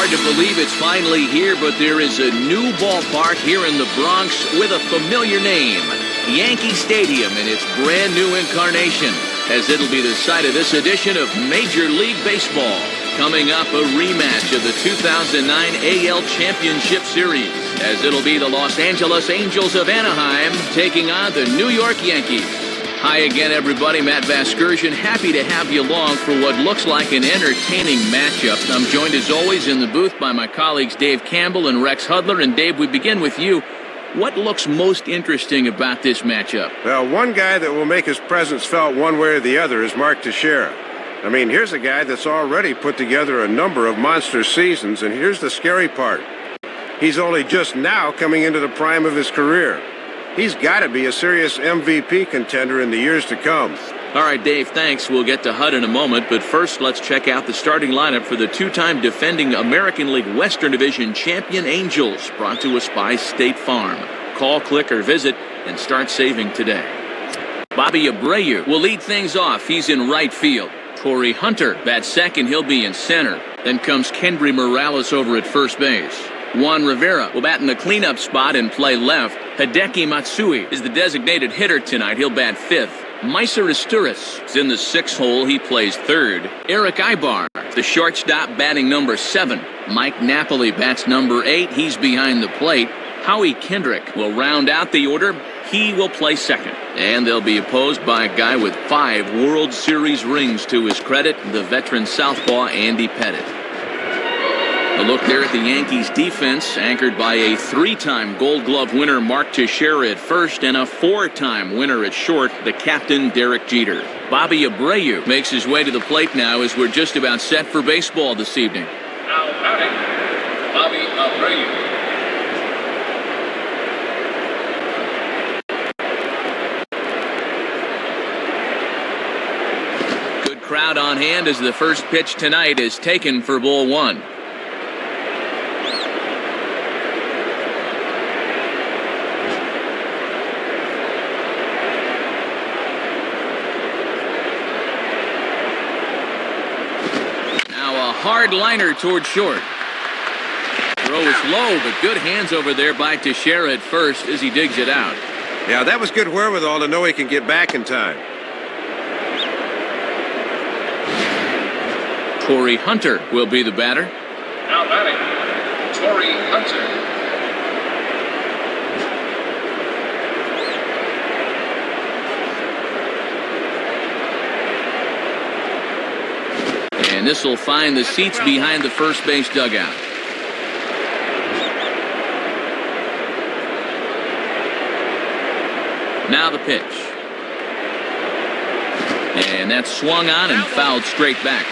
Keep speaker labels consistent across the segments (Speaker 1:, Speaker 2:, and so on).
Speaker 1: hard to believe it's finally here, but there is a new ballpark here in the Bronx with a familiar name, Yankee Stadium, in its brand new incarnation, as it'll be the site of this edition of Major League Baseball. Coming up, a rematch of the 2009 AL Championship Series, as it'll be the Los Angeles Angels of Anaheim taking on the New York Yankees. Hi again, everybody. Matt Vasgersian, happy to have you along for what looks like an entertaining matchup. I'm joined, as always, in the booth by my colleagues Dave Campbell and Rex Hudler. And Dave, we begin with you. What looks most interesting about this matchup?
Speaker 2: Well, one guy that will make his presence felt one way or the other is Mark Teixeira. I mean, here's a guy that's already put together a number of monster seasons, and here's the scary part. He's only just now coming into the prime of his career. He's got to be a serious MVP contender in the years to come.
Speaker 1: All right, Dave, thanks. We'll get to Hud in a moment, but first let's check out the starting lineup for the two-time defending American League Western Division champion Angels, brought to us by State Farm. Call, click, or visit, and start saving today. Bobby Abreu will lead things off. He's in right field. Corey Hunter bats second. He'll be in center. Then comes Kendry Morales over at first base. Juan Rivera will bat in the cleanup spot and play left. Hideki Matsui is the designated hitter tonight. He'll bat fifth. Meiser Asturias is in the sixth hole. He plays third. Eric Ibar, the shortstop, batting number 7. Mike Napoli bats number 8. He's behind the plate. Howie Kendrick will round out the order. He will play second. And they'll be opposed by a guy with 5 World Series rings to his credit, the veteran southpaw Andy Pettitte. A look there at the Yankees defense, anchored by a 3-time Gold Glove winner Mark Teixeira at first and a 4-time winner at short, the captain Derek Jeter. Bobby Abreu makes his way to the plate now as we're just about set for baseball this evening.
Speaker 3: Now batting, Bobby Abreu.
Speaker 1: Good crowd on hand as the first pitch tonight is taken for ball 1. Hard liner toward short. Throw is low, but good hands over there by Teixeira at first as he digs it out.
Speaker 2: Yeah, that was good wherewithal to know he can get back in time.
Speaker 1: Corey Hunter will be the batter.
Speaker 3: Now batting, Corey Hunter.
Speaker 1: And this will find the seats behind the first base dugout. Now the pitch. And that's swung on and fouled straight back.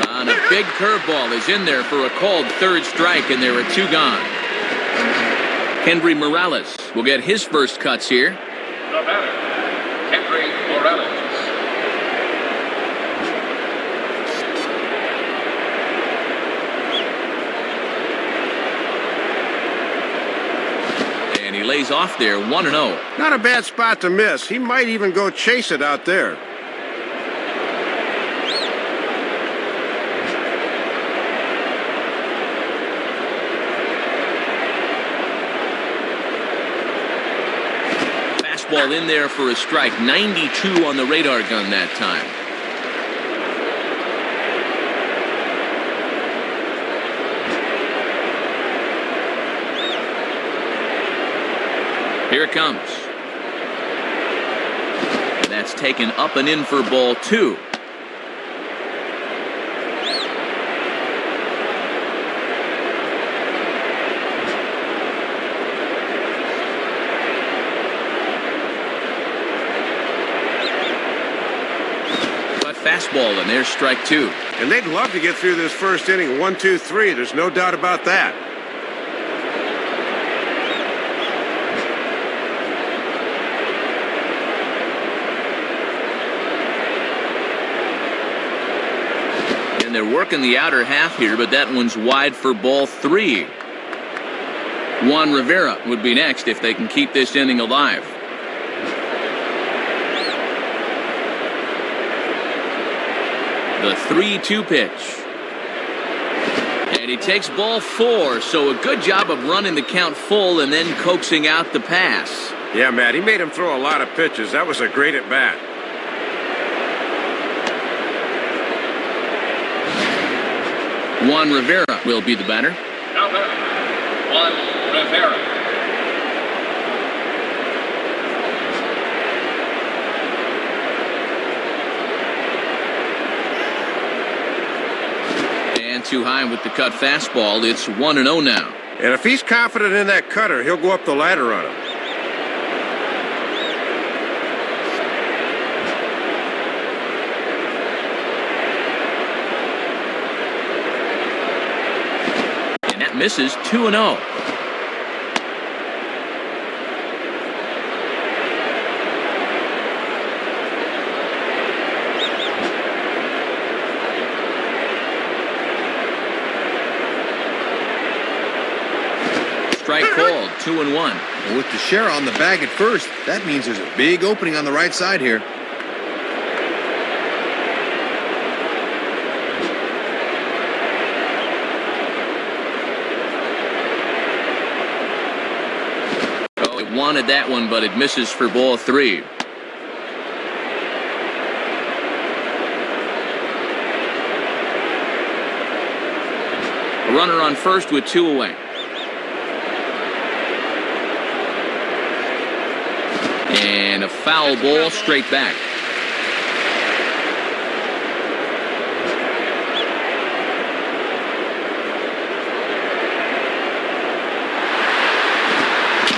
Speaker 1: On a big curveball is in there for a called third strike, and there are 2 gone. Kendry Morales will get his first cuts here.
Speaker 3: The batter, Kendry Morales.
Speaker 1: And he lays off there, 1-0.
Speaker 2: Not a bad spot to miss. He might even go chase it out there.
Speaker 1: Ball in there for a strike. 92 on the radar gun that time. Here it comes. That's taken up and in for ball 2. Fastball, and there's strike 2.
Speaker 2: And they'd love to get through this first inning 1-2-3. There's no doubt about that. And they're working the outer half here, but that one's wide for ball 3.
Speaker 1: Juan Rivera would be next if they can keep this inning alive. The 3-2 pitch. And he takes ball 4, so a good job of running the count full and then coaxing out the pass.
Speaker 2: Yeah, Matt, he made him throw a lot of pitches. That was a great at-bat.
Speaker 1: Juan Rivera will be the batter.
Speaker 3: Now batting, Juan Rivera.
Speaker 1: And too high with the cut fastball. It's 1-0 now.
Speaker 2: And if he's confident in that cutter, he'll go up the ladder on him.
Speaker 1: And that misses. 2-0. Strike called. 2-1.
Speaker 4: Well, with Teixeira on the bag at first, that means there's a big opening on the right side here.
Speaker 1: Oh, it wanted that one, but it misses for ball 3. A runner on first with 2 away. And a foul ball straight back.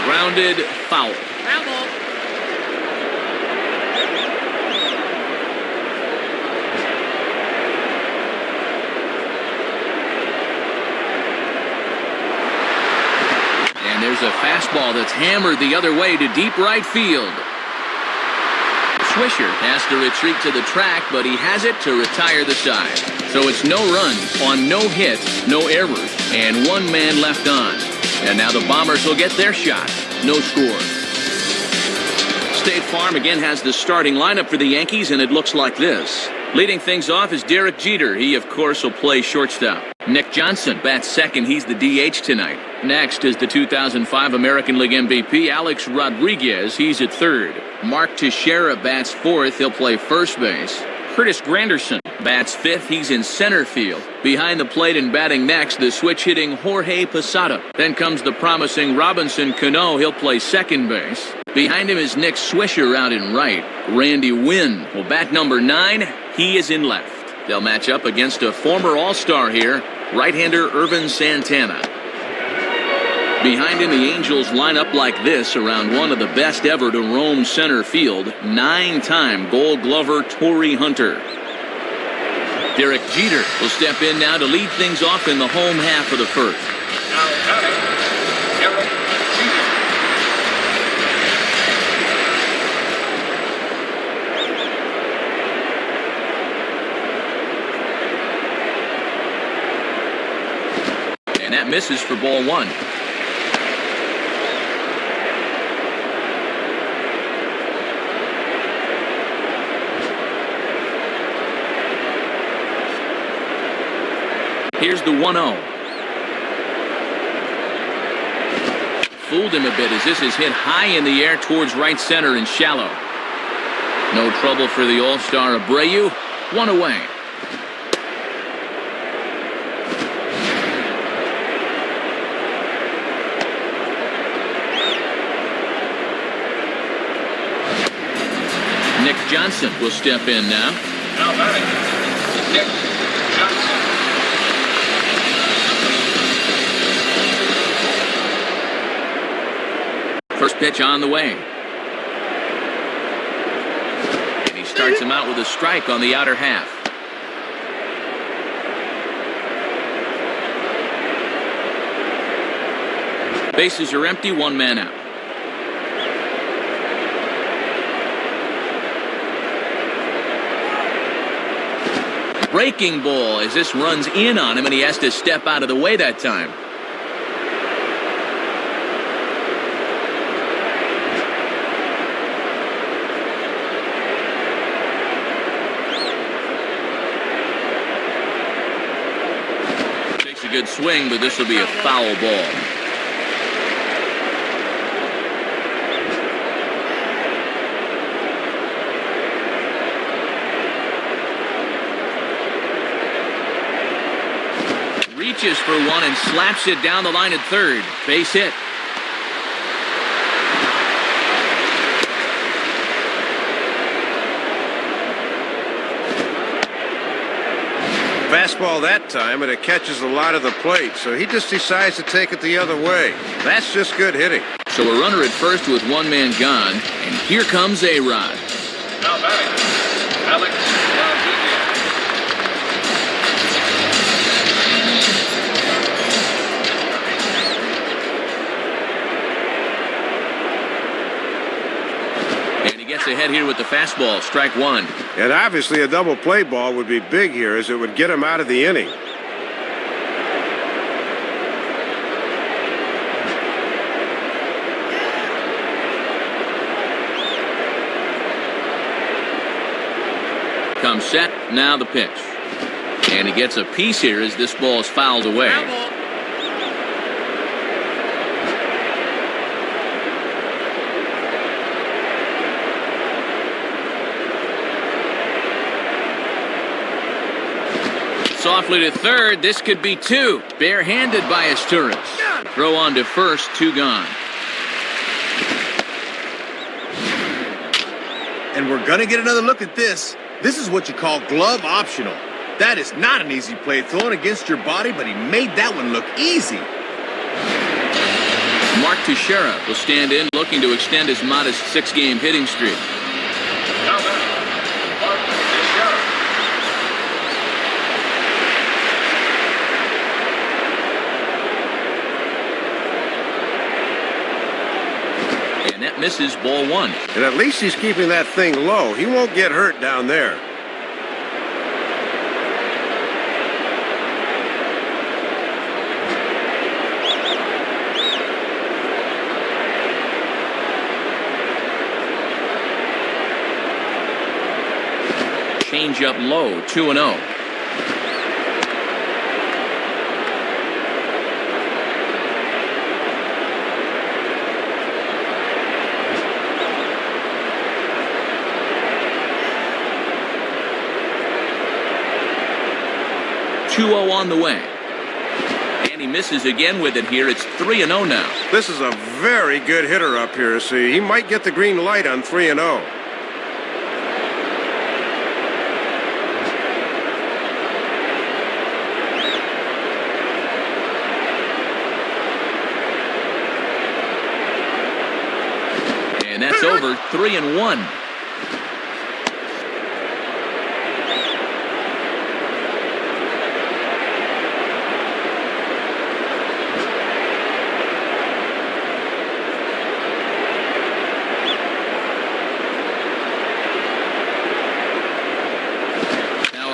Speaker 1: Grounded foul. And there's a fastball that's hammered the other way to deep right field. Swisher has to retreat to the track, but he has it to retire the side. So it's no runs on no hits, no errors, and 1 man left on. And now the Bombers will get their shot. No score. State Farm again has the starting lineup for the Yankees, and it looks like this. Leading things off is Derek Jeter. He, of course, will play shortstop. Nick Johnson bats second. He's the DH tonight. Next is the 2005 American League MVP, Alex Rodriguez. He's at third. Mark Teixeira bats fourth. He'll play first base. Curtis Granderson bats fifth. He's in center field. Behind the plate and batting next, the switch-hitting Jorge Posada. Then comes the promising Robinson Cano. He'll play second base. Behind him is Nick Swisher out in right. Randy Wynn will bat number 9. He is in left. They'll match up against a former All-Star here, right-hander Irvin Santana. Behind him, the Angels line up like this around one of the best ever to roam center field, 9-time Gold Glover Torrey Hunter. Derek Jeter will step in now to lead things off in the home half of the first.
Speaker 3: Now batting, Derek Jeter.
Speaker 1: And that misses for ball 1. Here's the 1-0. Fooled him a bit as this is hit high in the air towards right center and shallow. No trouble for the All-Star Abreu. 1 away. Nick Johnson will step in now.
Speaker 3: Now batting, Nick Johnson.
Speaker 1: First pitch on the way. And he starts him out with a strike on the outer half. Bases are empty, 1 man out. Breaking ball as this runs in on him, and he has to step out of the way that time. good swing, but this will be a foul ball. Reaches for one and slaps it down the line at third. Base hit.
Speaker 2: Fastball that time, and it catches a lot of the plate, so he just decides to take it the other way. That's just good hitting.
Speaker 1: So a runner at first with one man gone, and here comes A-Rod.
Speaker 3: Now batting, Alex Rodriguez.
Speaker 1: And he gets ahead here with the fastball, strike one.
Speaker 2: And obviously a double play ball would be big here, as it would get him out of the inning.
Speaker 1: Comes set, now the pitch. And he gets a piece here as this ball is fouled away. Softly to third, this could be two. Barehanded by Asturias. Throw on to first, two gone.
Speaker 4: And we're going to get another look at this. This is what you call glove optional. That is not an easy play thrown against your body, but he made that one look easy.
Speaker 1: Mark Teixeira will stand in, looking to extend his modest 6-game hitting streak.
Speaker 3: Now batting, Mark Teixeira.
Speaker 1: And that misses, ball one.
Speaker 2: And at least he's keeping that thing low. He won't get hurt down there.
Speaker 1: Change up low, 2-0. On the way. And he misses again with it here. It's 3-0 now.
Speaker 2: This is a very good hitter up here, see. He might get the green light on 3-0.
Speaker 1: And that's over, 3-1.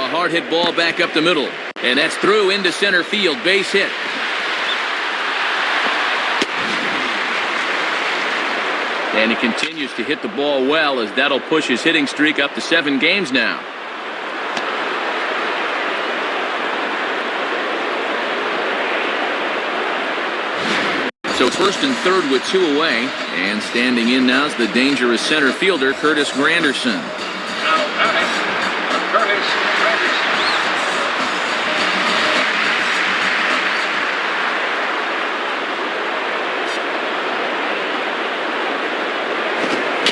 Speaker 1: Hard hit ball back up the middle, and that's through into center field, base hit. And he continues to hit the ball well, as that'll push his hitting streak up to 7 games now. So first and third with 2 away, and standing in now is the dangerous center fielder, Curtis Granderson.
Speaker 3: Now batting, Curtis Granderson.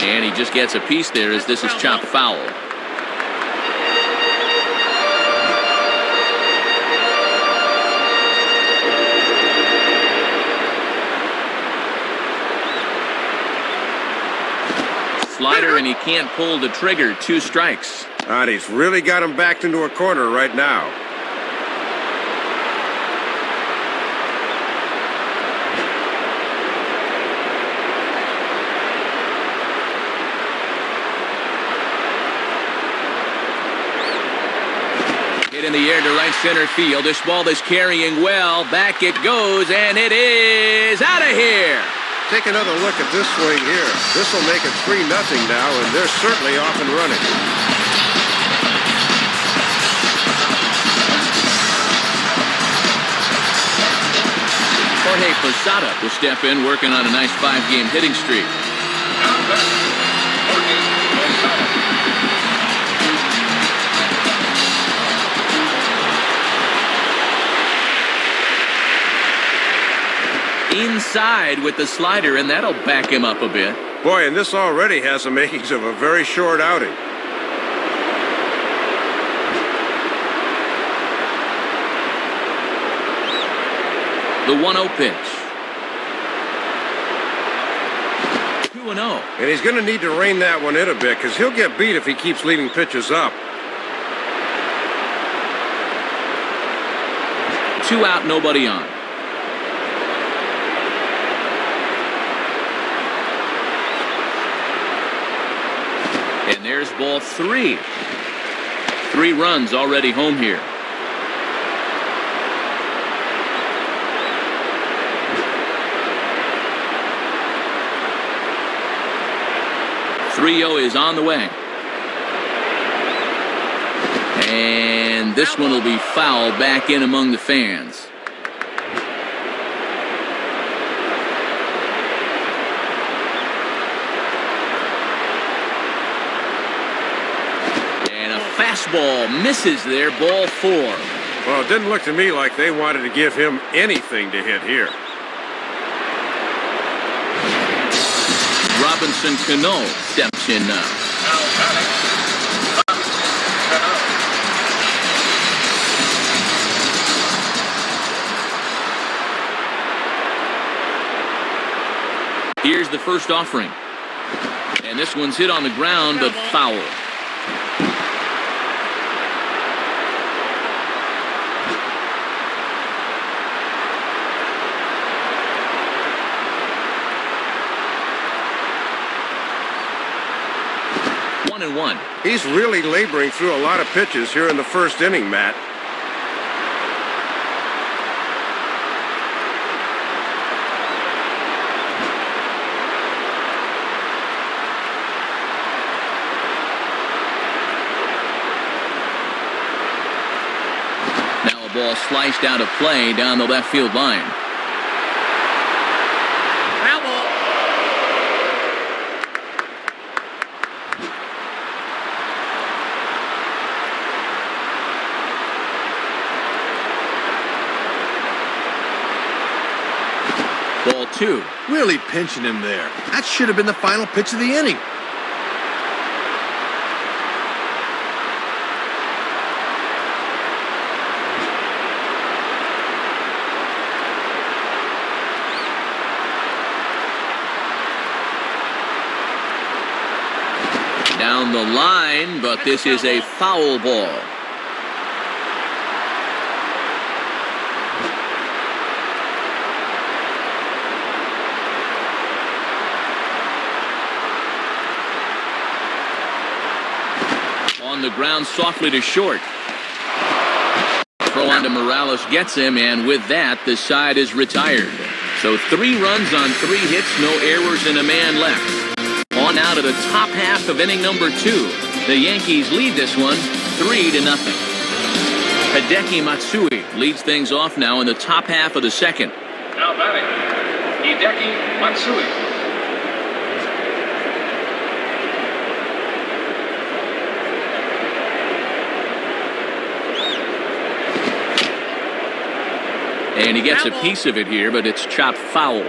Speaker 1: And he just gets a piece there as this is chopped foul. Slider, and he can't pull the trigger. 2 strikes.
Speaker 2: And he's really got him backed into a corner right now.
Speaker 1: Hit in the air to right center field. This ball is carrying well. Back it goes, and it is out of here.
Speaker 2: Take another look at this swing here. This will make it 3-0 now, and they're certainly off and running.
Speaker 1: Jorge Posada will step in, working on a nice 5-game hitting streak.
Speaker 3: Now batting, Jorge Posada.
Speaker 1: Inside with the slider, and that'll back him up a bit.
Speaker 2: Boy, and this already has the makings of a very short outing.
Speaker 1: The 1-0 pitch. 2-0.
Speaker 2: And he's going to need to rein that one in a bit because he'll get beat if he keeps leaving pitches up.
Speaker 1: 2 out, nobody on. And there's ball 3. 3 runs already home here. .30 is on the way. And this one will be fouled back in among the fans. And a fastball misses there, ball 4.
Speaker 2: Well, it didn't look to me like they wanted to give him anything to hit here.
Speaker 1: Robinson Cano steps in now.
Speaker 3: Now batting, Cano.
Speaker 1: Here's the first offering. And this one's hit on the ground, but foul. And 1.
Speaker 2: He's really laboring through a lot of pitches here in the first inning, Matt.
Speaker 1: Now a ball sliced out of play down the left field line. Ball 2.
Speaker 4: Really pinching him there. That should have been the final pitch of the inning.
Speaker 1: Down the line, but this is a foul ball. On the ground softly to short. Throw on to Morales gets him, and with that, the side is retired. So 3 runs on 3 hits, no errors, and a man left. On out of the top half of inning number 2. The Yankees lead this one 3-0. Hideki Matsui leads things off now in the top half of the second.
Speaker 3: Now batting, Hideki Matsui.
Speaker 1: And he gets a piece of it here, but it's chopped foul.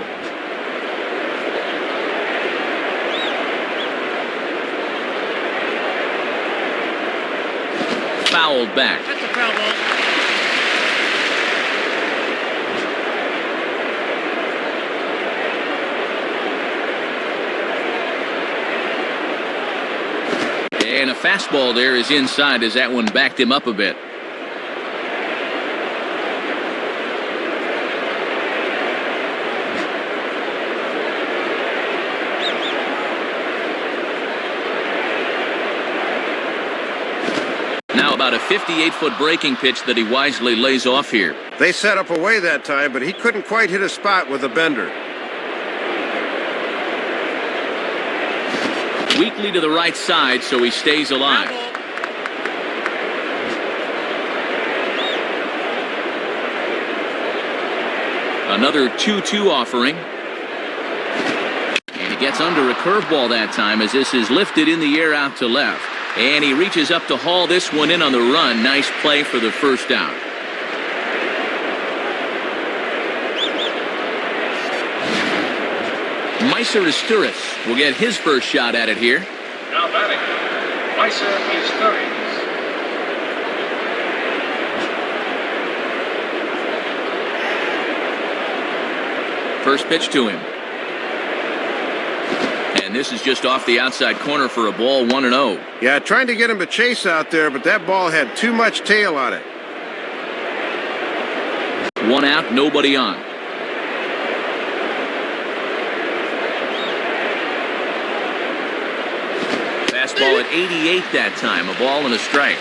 Speaker 1: Fouled back.
Speaker 5: That's a foul ball.
Speaker 1: And a fastball there is inside as that one backed him up a bit. Now about a 58-foot breaking pitch that he wisely lays off here.
Speaker 2: They set up away that time, but he couldn't quite hit a spot with a bender.
Speaker 1: Weakly to the right side, so he stays alive. Another 2-2 offering. And he gets under a curveball that time as this is lifted in the air out to left. And he reaches up to haul this one in on the run. Nice play for the first out. Meiser Isturiz will get his first shot at it here.
Speaker 3: Now batting, Meiser Isturiz.
Speaker 1: First pitch to him. And this is just off the outside corner for a ball, 1-0.
Speaker 2: Yeah, trying to get him to chase out there, but that ball had too much tail on it.
Speaker 1: 1 out, nobody on. Fastball at 88 that time, a ball and a strike.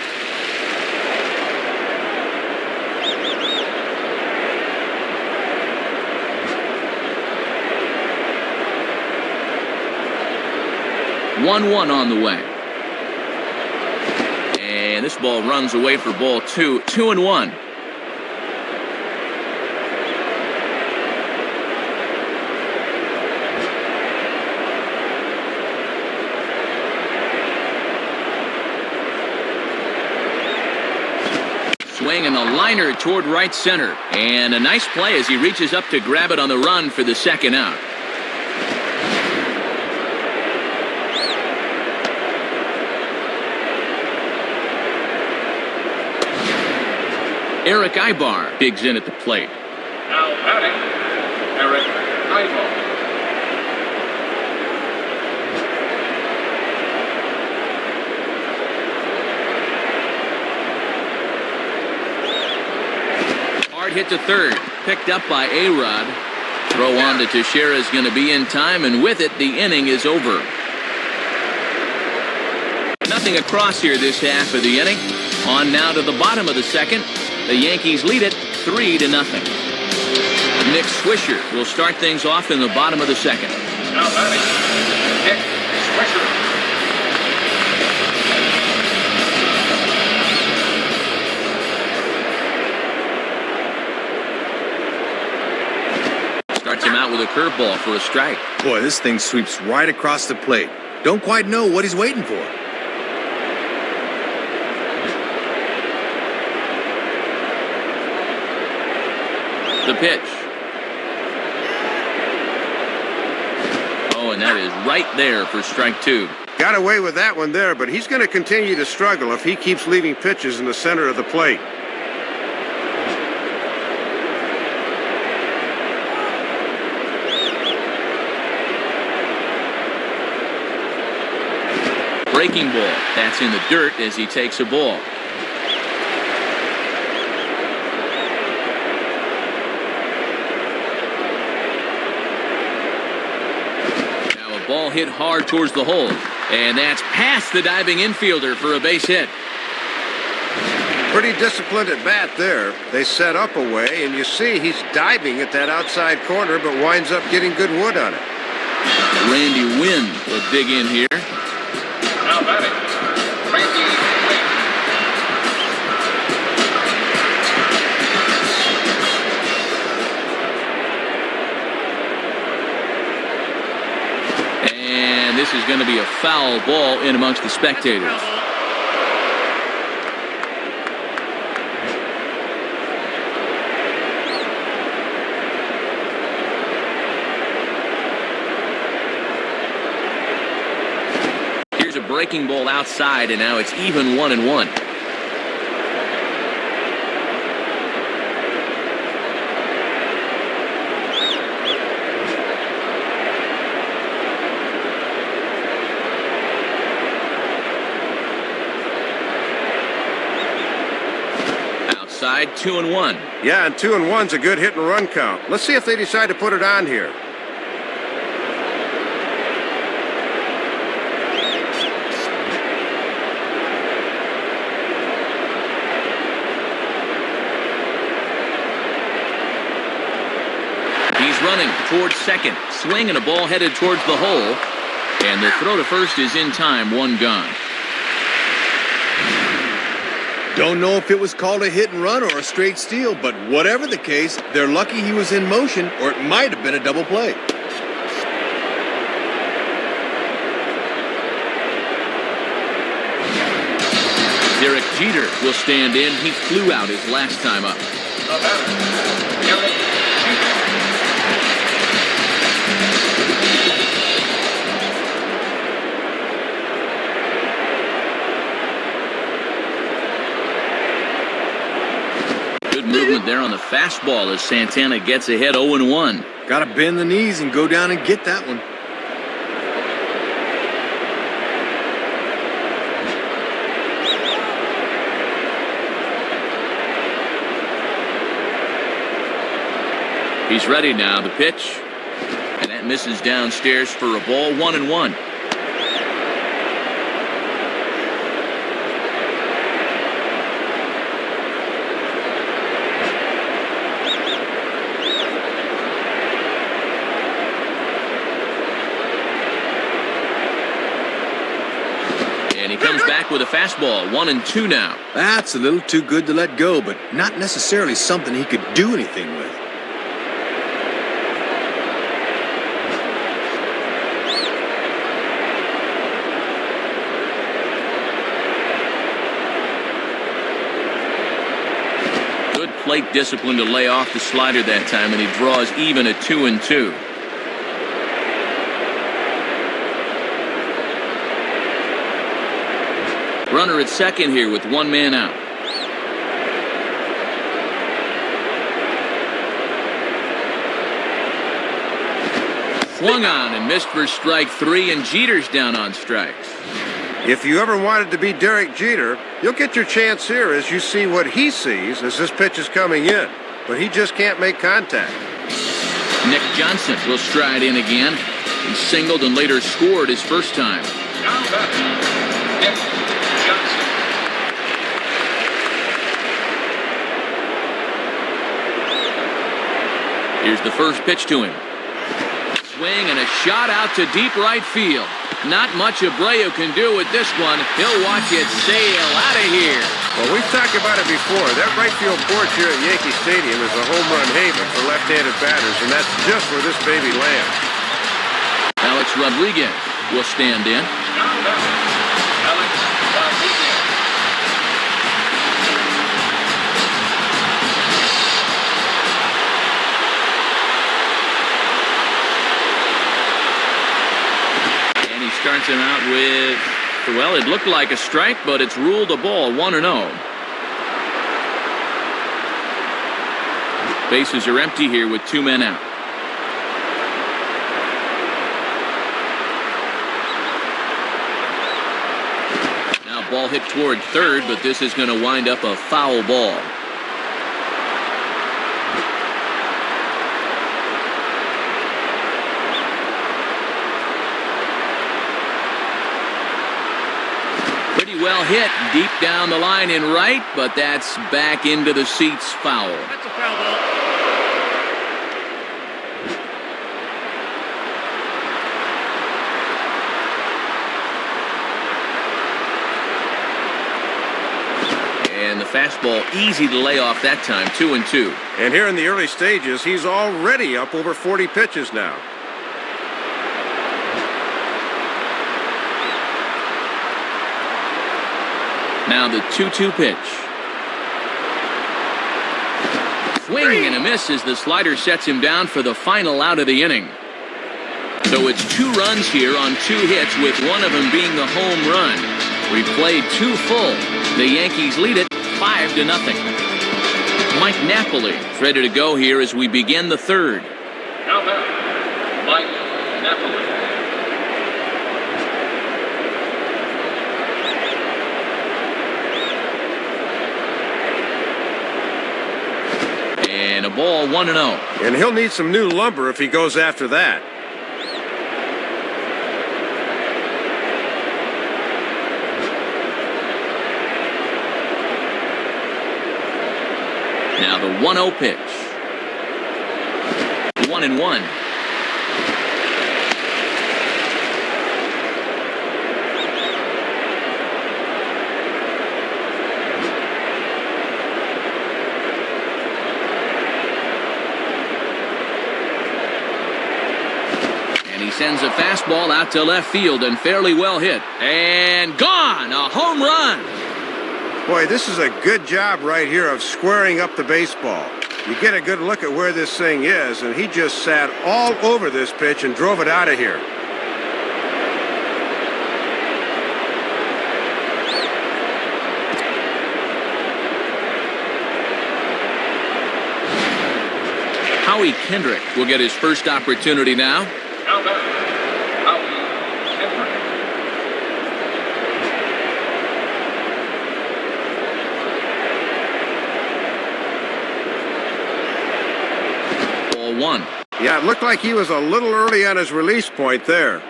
Speaker 1: One on the way. And this ball runs away for ball 2. 2-1. Swing and a liner toward right center. And a nice play as he reaches up to grab it on the run for the second out. Eric Ibar digs in at the plate.
Speaker 3: Now batting, Eric Ibar.
Speaker 1: Hard hit to third, picked up by A-Rod. Throw on to Teixeira is going to be in time, and with it, the inning is over. Nothing across here this half of the inning. On now to the bottom of the second. The Yankees lead it 3-0. Nick Swisher will start things off in the bottom of the second.
Speaker 3: Now batting, Nick Swisher.
Speaker 1: Starts him out with a curveball for a strike.
Speaker 4: Boy, this thing sweeps right across the plate. Don't quite know what he's waiting for.
Speaker 1: The pitch. Oh, and that is right there for strike 2.
Speaker 2: Got away with that one there, but he's going to continue to struggle if he keeps leaving pitches in the center of the plate.
Speaker 1: Breaking ball. That's in the dirt as he takes a ball. Ball hit hard towards the hole, and that's past the diving infielder for a base hit.
Speaker 2: Pretty disciplined at bat there. They set up a way, and you see he's diving at that outside corner, but winds up getting good wood on it.
Speaker 1: Randy Wynn will dig in here.
Speaker 3: Now batting, Randy Wynn.
Speaker 1: And this is going to be a foul ball in amongst the spectators. Here's a breaking ball outside, and now it's even 1-1. Outside, 2-1.
Speaker 2: Yeah, and 2-1's a good hit and run count. Let's see if they decide to put it on here.
Speaker 1: He's running towards second. Swing and a ball headed towards the hole. And the throw to first is in time. 1 gone.
Speaker 4: Don't know if it was called a hit and run or a straight steal, but whatever the case, they're lucky he was in motion, or it might have been a double play.
Speaker 1: Derek Jeter will stand in. He flew out his last time up.
Speaker 3: The batter, Derek Jeter.
Speaker 1: Good movement there on the fastball as Santana gets ahead 0-1.
Speaker 4: Got to bend the knees and go down and get that one.
Speaker 1: He's ready now. The pitch. And that misses downstairs for a ball. 1-1. And he comes back with a fastball. 1-2 now.
Speaker 4: That's a little too good to let go, but not necessarily something he could do anything with.
Speaker 1: Plate discipline to lay off the slider that time, and he draws even at 2-2. Runner at second here with one man out. Swung on and missed for strike 3, and Jeter's down on strikes.
Speaker 2: If you ever wanted to be Derek Jeter, you'll get your chance here as you see what he sees as this pitch is coming in. But he just can't make contact.
Speaker 1: Nick Johnson will stride in again. He singled and later scored his first time.
Speaker 3: Now batting, Nick Johnson.
Speaker 1: Here's the first pitch to him. Swing and a shot out to deep right field. Not much Abreu can do with this one. He'll watch it sail out of here.
Speaker 2: Well, we've talked about it before. That right field porch here at Yankee Stadium is a home run haven for left-handed batters, and that's just where this baby lands.
Speaker 1: Alex Rodriguez will stand in.
Speaker 3: Now batting, Alex Rodriguez.
Speaker 1: Starts him out with, well, it looked like a strike, but it's ruled a ball. 1-0. Bases are empty here with two men out. Now ball hit toward third, but this is going to wind up a foul ball. Well hit deep down the line in right, but that's back into the seats. Foul.
Speaker 3: That's a foul ball.
Speaker 1: And the fastball easy to lay off that time. 2-2.
Speaker 2: And here in the early stages, he's already up over 40 pitches now.
Speaker 1: Now the 2-2 pitch. Swing and a miss as the slider sets him down for the final out of the inning. So it's 2 runs here on 2 hits, with one of them being the home run. We've played 2 full. The Yankees lead it 5-0. Mike Napoli is ready to go here as we begin the third.
Speaker 3: Now batting, Mike Napoli.
Speaker 1: And a ball. 1-0.
Speaker 2: And he'll need some new lumber if he goes after that.
Speaker 1: Now the 1-0 pitch. 1-1. sends a fastball out to left field and fairly well hit. And gone! A home run!
Speaker 2: Boy, this is a good job right here of squaring up the baseball. You get a good look at where this thing is, and he just sat all over this pitch and drove it out of here.
Speaker 1: Howie Kendrick will get his first opportunity now.
Speaker 3: Now batter, Howie Kendrick.
Speaker 1: Ball one.
Speaker 2: Yeah, it looked like he was a little early on his release point there.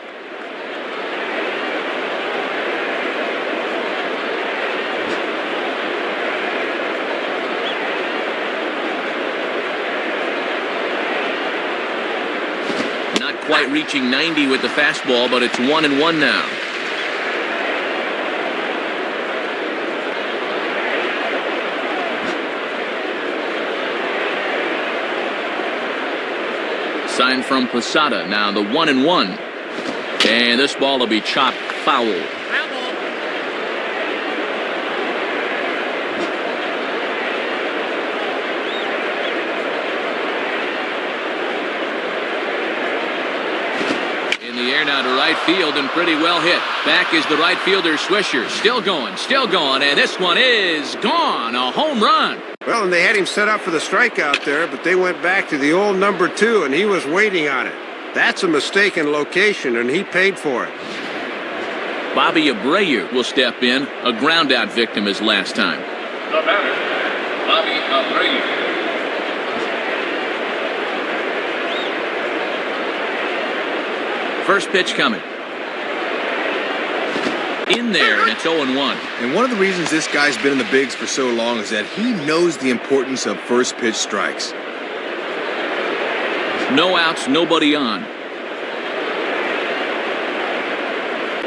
Speaker 1: Not quite reaching 90 with the fastball, but it's 1-1 now. Sign from Posada, now the 1-1. And this ball will be chopped foul. In the air now to right field and pretty well hit. Back is the right fielder Swisher. Still going, and this one is gone. A home run.
Speaker 2: Well, and they had him set up for the strikeout there, but they went back to the old number 2, and he was waiting on it. That's a mistaken location, and he paid for it.
Speaker 1: Bobby Abreu will step in, a ground-out victim as last time.
Speaker 3: The batter, Bobby Abreu.
Speaker 1: First pitch coming. In there, and it's 0-1.
Speaker 4: And one of the reasons this guy's been in the bigs for so long is that he knows the importance of first pitch strikes.
Speaker 1: No outs, nobody on.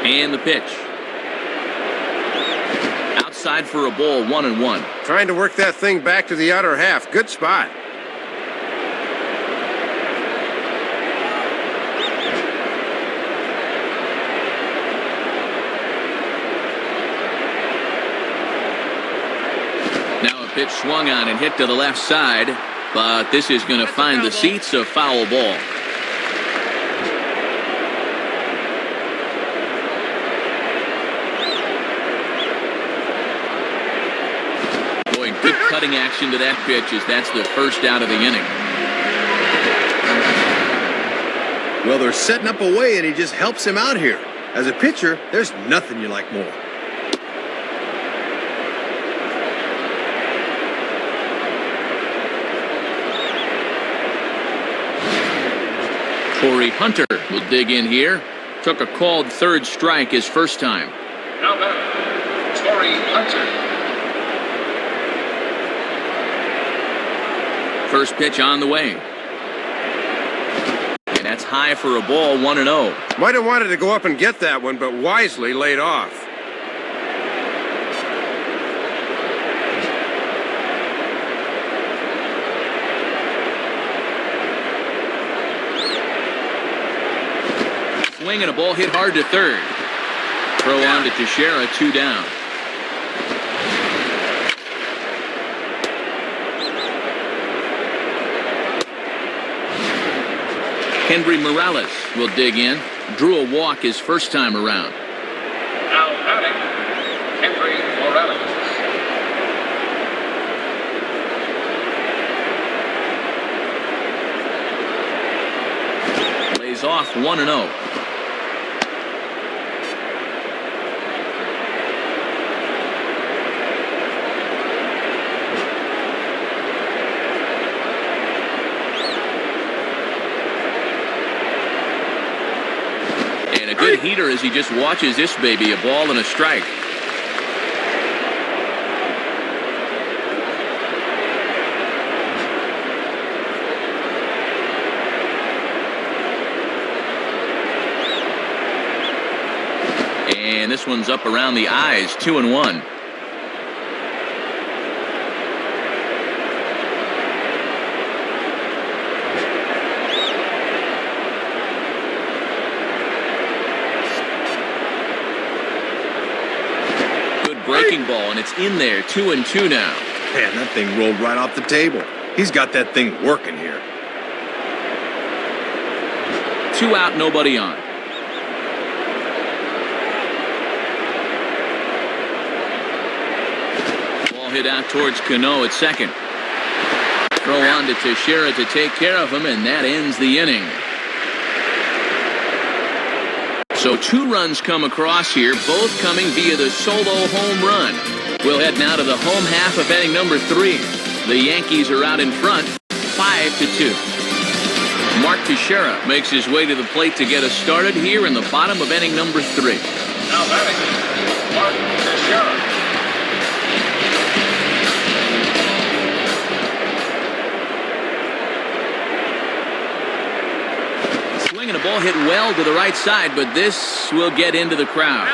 Speaker 1: And the pitch. Outside for a ball, 1-1.
Speaker 2: Trying to work that thing back to the outer half. Good spot.
Speaker 1: Pitch swung on and hit to the left side, but this is going to find the seats, a foul ball. Boy, good cutting action to that pitch as that's the first out of the inning.
Speaker 4: Well, they're setting up a way, and he just helps him out here. As a pitcher, there's nothing you like more.
Speaker 1: Corey Hunter will dig in here. Took a called third strike his first time.
Speaker 3: Now batter, Corey Hunter.
Speaker 1: First pitch on the way. And that's high for a ball, 1-0.
Speaker 2: Might have wanted to go up and get that one, but wisely laid off.
Speaker 1: Swing and a ball hit hard to third. Throw on to Teixeira, 2 down. Henry Morales will dig in. Drew a walk his first time around.
Speaker 3: Now batting, Henry Morales.
Speaker 1: Lays off 1-0. Good heater as he just watches this baby, a ball and a strike. And this one's up around the eyes, 2-1. ball, and it's in there, 2-2 now.
Speaker 4: Man, that thing rolled right off the table. He's got that thing working here.
Speaker 1: 2 out, nobody on. Ball hit out towards Cano at second. Throw on to Teixeira to take care of him, and that ends the inning. So 2 runs come across here, both coming via the solo home run. We'll head now to the home half of inning number 3. The Yankees are out in front, 5-2. Mark Teixeira makes his way to the plate to get us started here in the bottom of inning number 3.
Speaker 3: Now batting, Mark Teixeira.
Speaker 1: Swing and a ball hit well to the right side, but this will get into the crowd.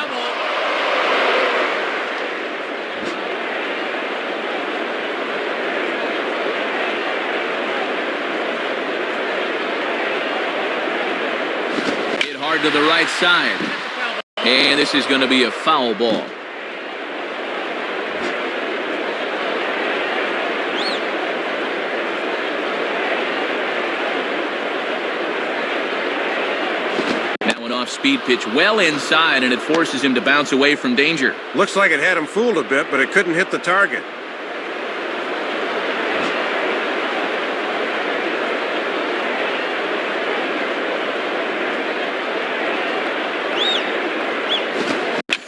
Speaker 1: Hit hard to the right side. And this is going to be a foul ball. Off-speed pitch well inside, and it forces him to bounce away from danger.
Speaker 2: Looks like it had him fooled a bit, but it couldn't hit the target.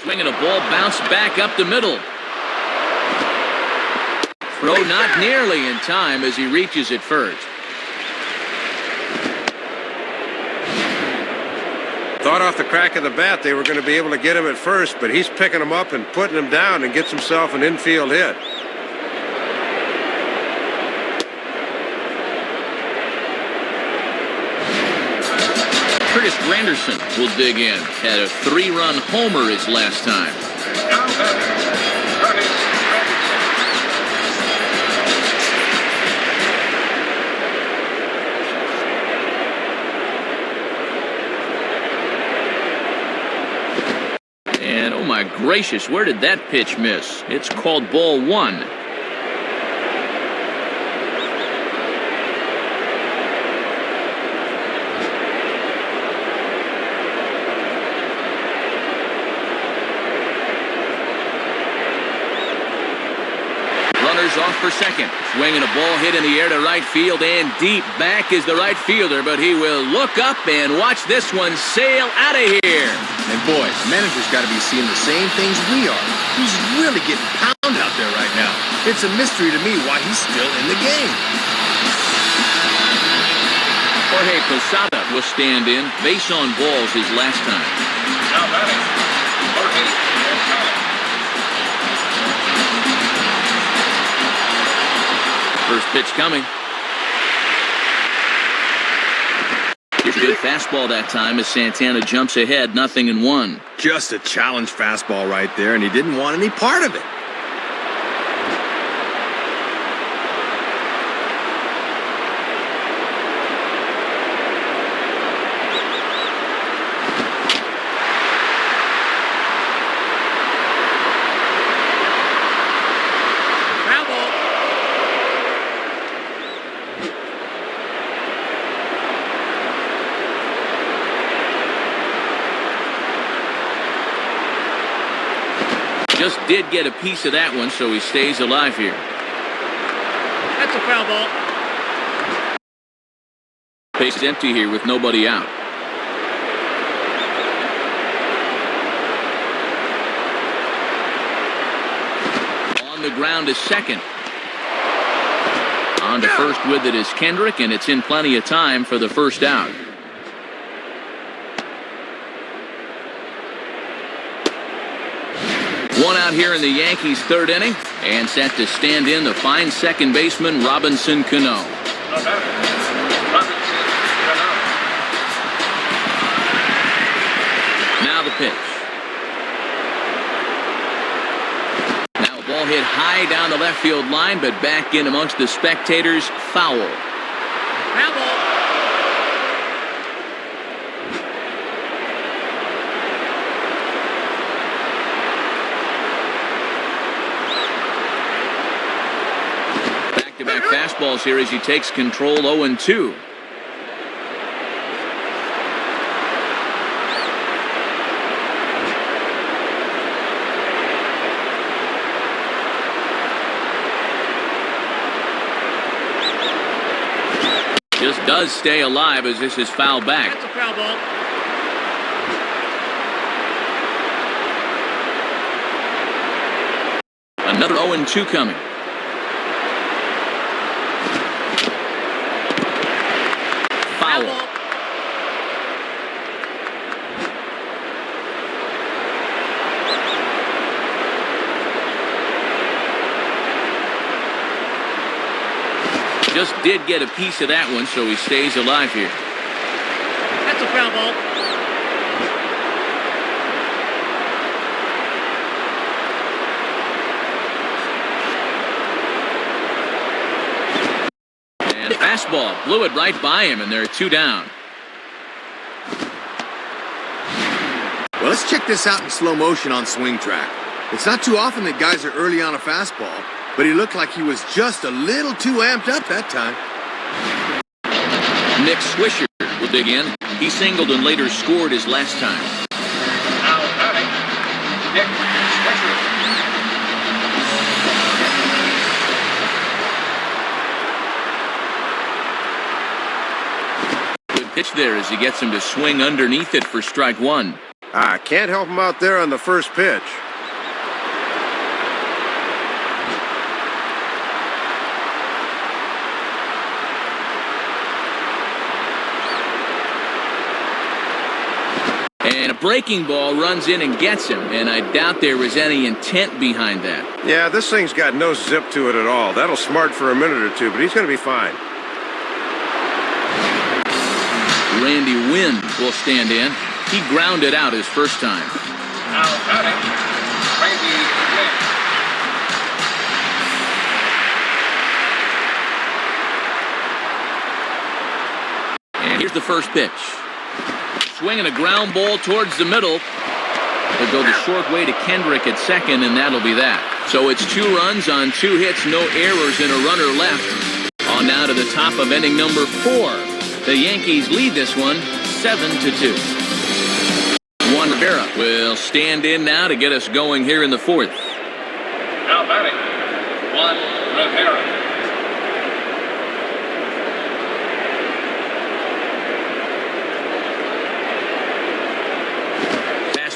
Speaker 1: Swinging a ball, bounced back up the middle. Throw not nearly in time as he reaches it first.
Speaker 2: Thought off the crack of the bat they were going to be able to get him at first, but he's picking him up and putting him down and gets himself an infield hit.
Speaker 1: Curtis Granderson will dig in. Had a 3-run homer his last time.
Speaker 3: Now batting, Curtis Granderson.
Speaker 1: And oh my gracious, where did that pitch miss? It's called ball 1. Runners off for second. Swinging a ball hit in the air to right field, and deep back is the right fielder, but he will look up and watch this one sail out of here.
Speaker 4: And boy, the manager's got to be seeing the same things we are. He's really getting pounded out there right now. It's a mystery to me why he's still in the game.
Speaker 1: Jorge Posada will stand in. Base on balls his last time.
Speaker 3: Now batting, Jorge Posada.
Speaker 1: First pitch coming. Here's a good fastball that time as Santana jumps ahead, 0-1.
Speaker 4: Just a challenge fastball right there, and he didn't want any part of it.
Speaker 1: Just did get a piece of that one, so he stays alive here.
Speaker 3: That's a foul ball.
Speaker 1: Base empty here with nobody out. On the ground is second. On to first with it is Kendrick, and it's in plenty of time for the first out. One out here in the Yankees' third inning, and set to stand in the fine second baseman Robinson Cano.
Speaker 3: The batter, Robinson Cano.
Speaker 1: Now the pitch. Now a ball hit high down the left field line, but back in amongst the spectators, foul.
Speaker 3: Foul ball.
Speaker 1: fastballs here as he takes control 0-2. Just does stay alive as this is fouled back.
Speaker 3: That's a foul ball.
Speaker 1: Another 0-2 coming. Foul.
Speaker 3: Ball.
Speaker 1: Just did get a piece of that one, so he stays alive here.
Speaker 3: That's a foul ball.
Speaker 1: And a fastball blew it right by him, and there are 2 down.
Speaker 4: Well, let's check this out in slow motion on swing track. It's not too often that guys are early on a fastball, but he looked like he was just a little too amped up that time.
Speaker 1: Nick Swisher will dig in. He singled and later scored his last time.
Speaker 3: Now batting, Nick Swisher.
Speaker 1: Good pitch there as he gets him to swing underneath it for strike 1.
Speaker 2: Can't help him out there on the first pitch.
Speaker 1: And a breaking ball runs in and gets him, and I doubt there was any intent behind that.
Speaker 2: Yeah, this thing's got no zip to it at all. That'll smart for a minute or two, but he's going to be fine.
Speaker 1: Randy Wynn will stand in. He grounded out his first time.
Speaker 3: Now batting, Randy Wynn.
Speaker 1: And here's the first pitch. Swinging a ground ball towards the middle. He'll go the short way to Kendrick at second, and that'll be that. So it's 2 runs on 2 hits, no errors, and a runner left. On now to the top of inning number 4. The Yankees lead this one 7-2. Juan Rivera will stand in now to get us going here in the 4th.
Speaker 3: Now batting, Juan Rivera.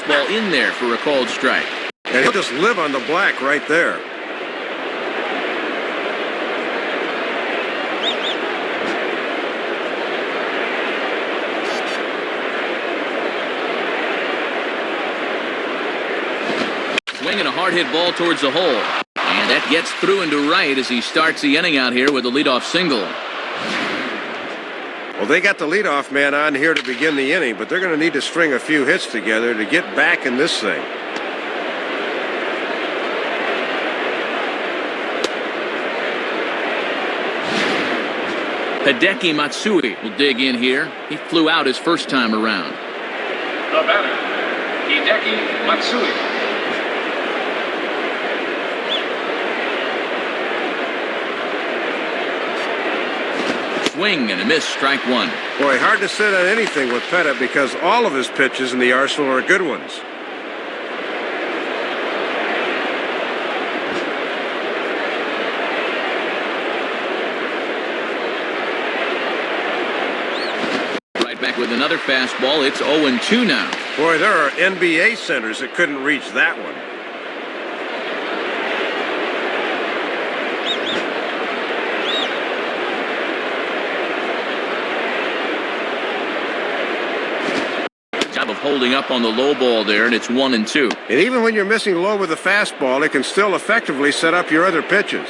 Speaker 1: Ball in there for a called strike.
Speaker 2: And he'll just live on the black right there.
Speaker 1: Swinging a hard hit ball towards the hole. And that gets through into right as he starts the inning out here with a leadoff single.
Speaker 2: Well, they got the leadoff man on here to begin the inning, but they're going to need to string a few hits together to get back in this thing.
Speaker 1: Hideki Matsui will dig in here. He flew out his first time around.
Speaker 3: The batter, Hideki Matsui.
Speaker 1: Swing and a miss, strike 1.
Speaker 2: Boy, hard to sit on anything with Pettit because all of his pitches in the arsenal are good ones.
Speaker 1: Right back with another fastball. It's 0-2 now.
Speaker 2: Boy, there are NBA centers that couldn't reach that one.
Speaker 1: Of holding up on the low ball there, and it's 1-2.
Speaker 2: And even when you're missing low with a fastball, it can still effectively set up your other pitches.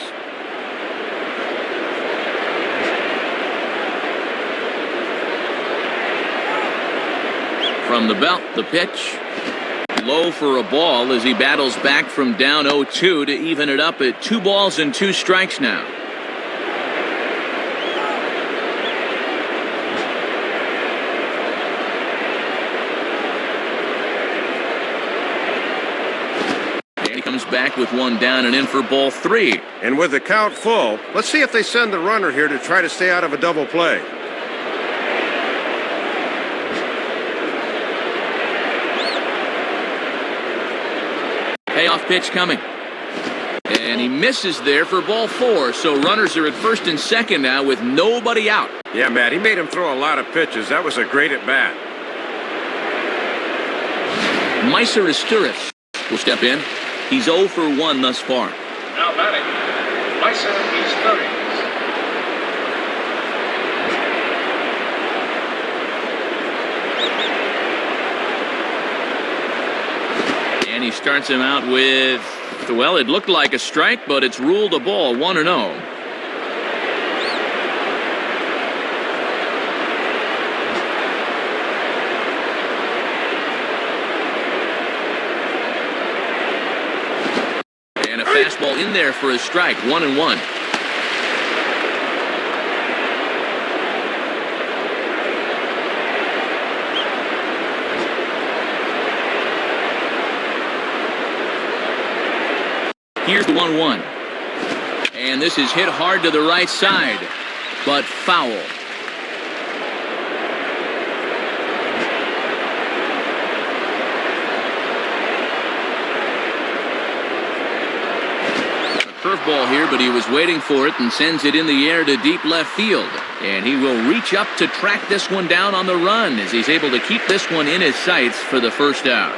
Speaker 1: From the belt, the pitch. Low for a ball as he battles back from down 0-2 to even it up at 2 balls and 2 strikes now. Back back with one down and in for ball 3.
Speaker 2: And with the count full, let's see if they send the runner here to try to stay out of a double play.
Speaker 1: Payoff pitch coming. And he misses there for ball 4. So runners are at first and second now with nobody out.
Speaker 2: Yeah, Matt, he made him throw a lot of pitches. That was a great at-bat.
Speaker 1: Meiser Asturias will step in. He's 0 for 1 thus far.
Speaker 3: Now batting, Meiser Asturias.
Speaker 1: And he starts him out with, well, it looked like a strike, but it's ruled a ball, 1-0. And a fastball in there for a strike, 1-1. Here's the 1-1. And this is hit hard to the right side, but foul. A curveball here, but he was waiting for it and sends it in the air to deep left field. And he will reach up to track this one down on the run as he's able to keep this one in his sights for the first out.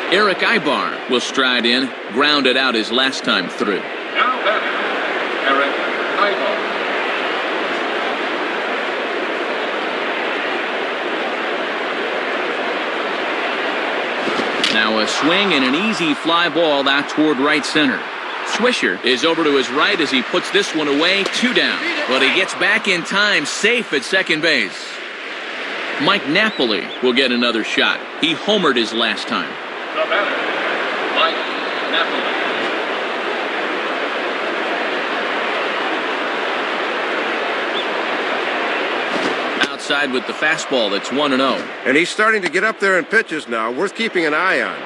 Speaker 1: Eric Ibar will stride in, grounded out his last time through.
Speaker 3: Now batting, Eric Ibar.
Speaker 1: Now a swing and an easy fly ball out toward right center. Swisher is over to his right as he puts this one away, 2 down. But he gets back in time, safe at second base. Mike Napoli will get another shot. He homered his last time.
Speaker 3: The batter, Mike Napoli.
Speaker 1: Outside with the fastball, that's 1-0.
Speaker 2: And he's starting to get up there in pitches now, worth keeping an eye on.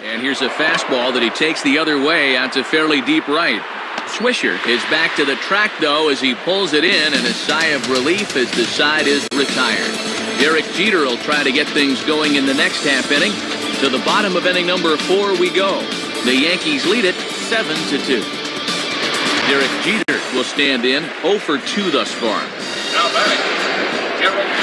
Speaker 1: And here's a fastball that he takes the other way out to fairly deep right. Swisher is back to the track, though, as he pulls it in, and a sigh of relief as the side is retired. Derek Jeter will try to get things going in the next half inning. To the bottom of inning number 4 we go. The Yankees lead it 7-2. Derek Jeter will stand in, 0 for 2 thus far.
Speaker 3: Now batting, Derek Jeter.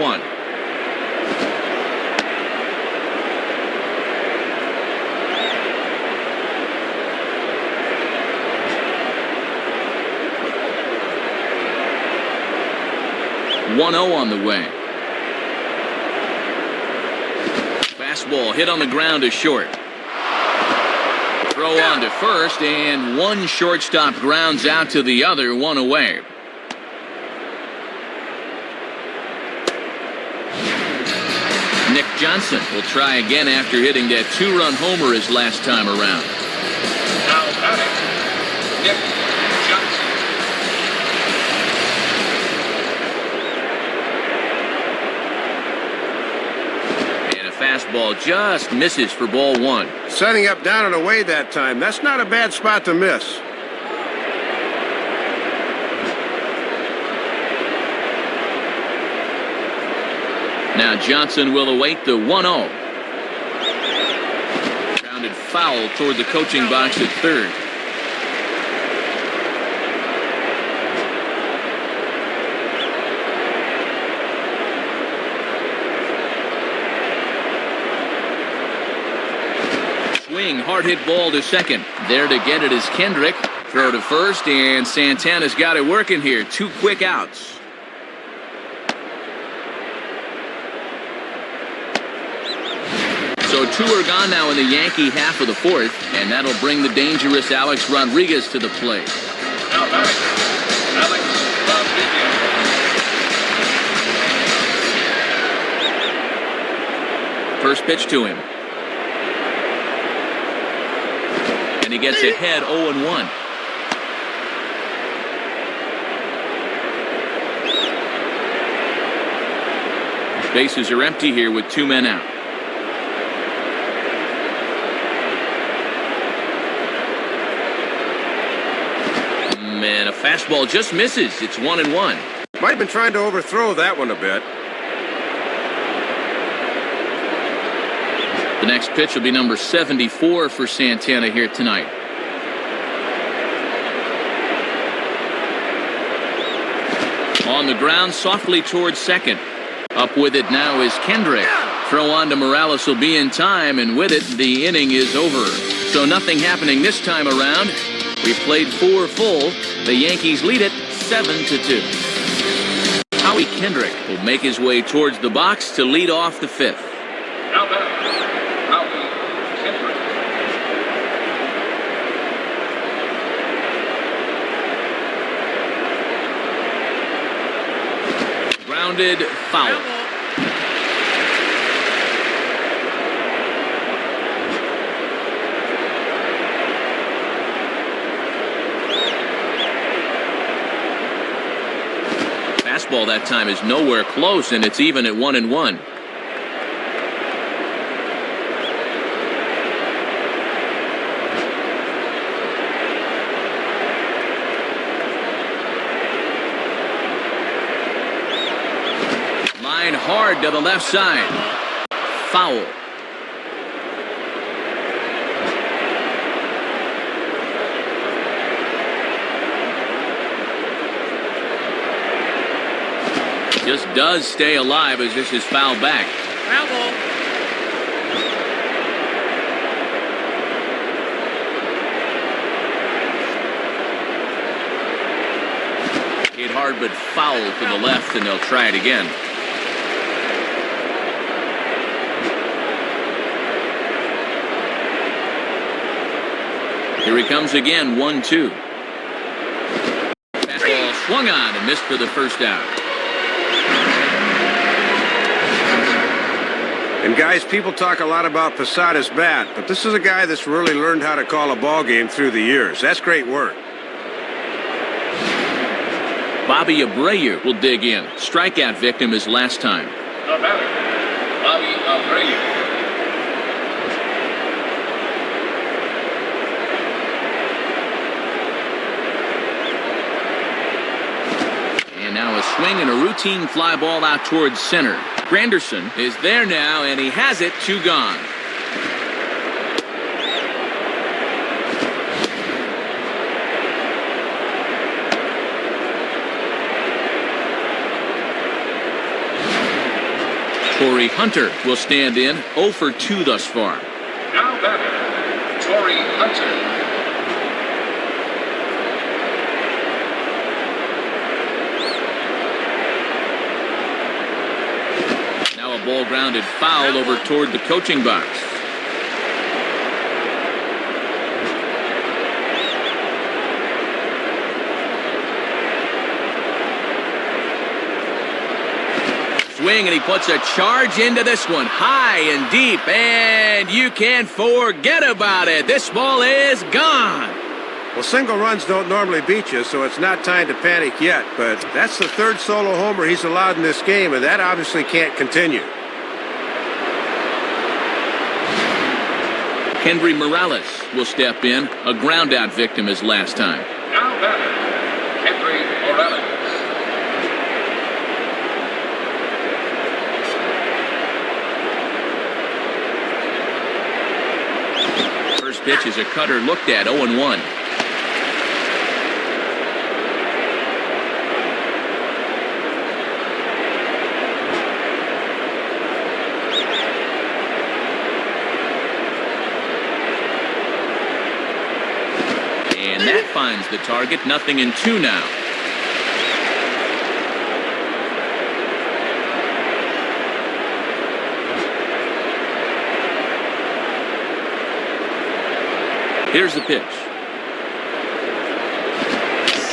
Speaker 1: 1. On the way. Fastball hit on the ground to short. Throw on to first, and one shortstop grounds out to the other, 1 away. Nick Johnson will try again after hitting that 2-run homer his last time around.
Speaker 3: Now batting, Nick Johnson.
Speaker 1: And a fastball just misses for ball 1.
Speaker 2: Setting up down and away that time. That's not a bad spot to miss.
Speaker 1: Now Johnson will await the 1-0. Grounded foul toward the coaching box at third. Swing, hard hit ball to second. There to get it is Kendrick. Throw to first, and Santana's got it working here. 2 quick outs. So 2 are gone now in the Yankee half of the 4th, and that'll bring the dangerous Alex Rodriguez to the plate.
Speaker 3: Now batting, Alex Rodriguez.
Speaker 1: First pitch to him. And he gets ahead 0-1. Bases are empty here with 2 men out. Man, a fastball just misses. It's 1-1.
Speaker 2: Might have been trying to overthrow that one a bit.
Speaker 1: The next pitch will be number 74 for Santana here tonight. On the ground, softly towards second. Up with it now is Kendrick. Throw on to Morales will be in time, and with it, the inning is over. So nothing happening this time around. We've played 4 full. The Yankees lead it 7-2. Howie Kendrick will make his way towards the box to lead off the 5th.
Speaker 3: Now batter, Howie Kendrick.
Speaker 1: Grounded, foul. Fastball that time is nowhere close, and it's even at 1-1. Line hard to the left side. Foul. Just does stay alive as this is fouled back.
Speaker 3: Foul ball.
Speaker 1: Hit hard but foul to the left, and they'll try it again. Here he comes again, 1-2. Fastball swung on and missed for the first out.
Speaker 2: And guys, people talk a lot about Posada's bat, but this is a guy that's really learned how to call a ball game through the years. That's great work.
Speaker 1: Bobby Abreu will dig in. Strikeout victim his last time.
Speaker 3: The batter, Bobby Abreu.
Speaker 1: And now a swing and a routine fly ball out towards center. Granderson is there now, and he has it, 2 gone. Torrey Hunter will stand in, 0 for 2 thus far.
Speaker 3: Now batter, Torrey Hunter.
Speaker 1: Now a ball grounded foul over toward the coaching box. Swing, and he puts a charge into this one, high and deep, and you can't forget about it. This ball is gone.
Speaker 2: Well, single runs don't normally beat you, so it's not time to panic yet, but that's the 3rd solo homer he's allowed in this game, and that obviously can't continue.
Speaker 1: Henry Morales will step in, a groundout victim his last time.
Speaker 3: Now batter, Henry Morales.
Speaker 1: First pitch is a cutter looked at, 0-1. And that finds the target, 0-2 now. Here's the pitch.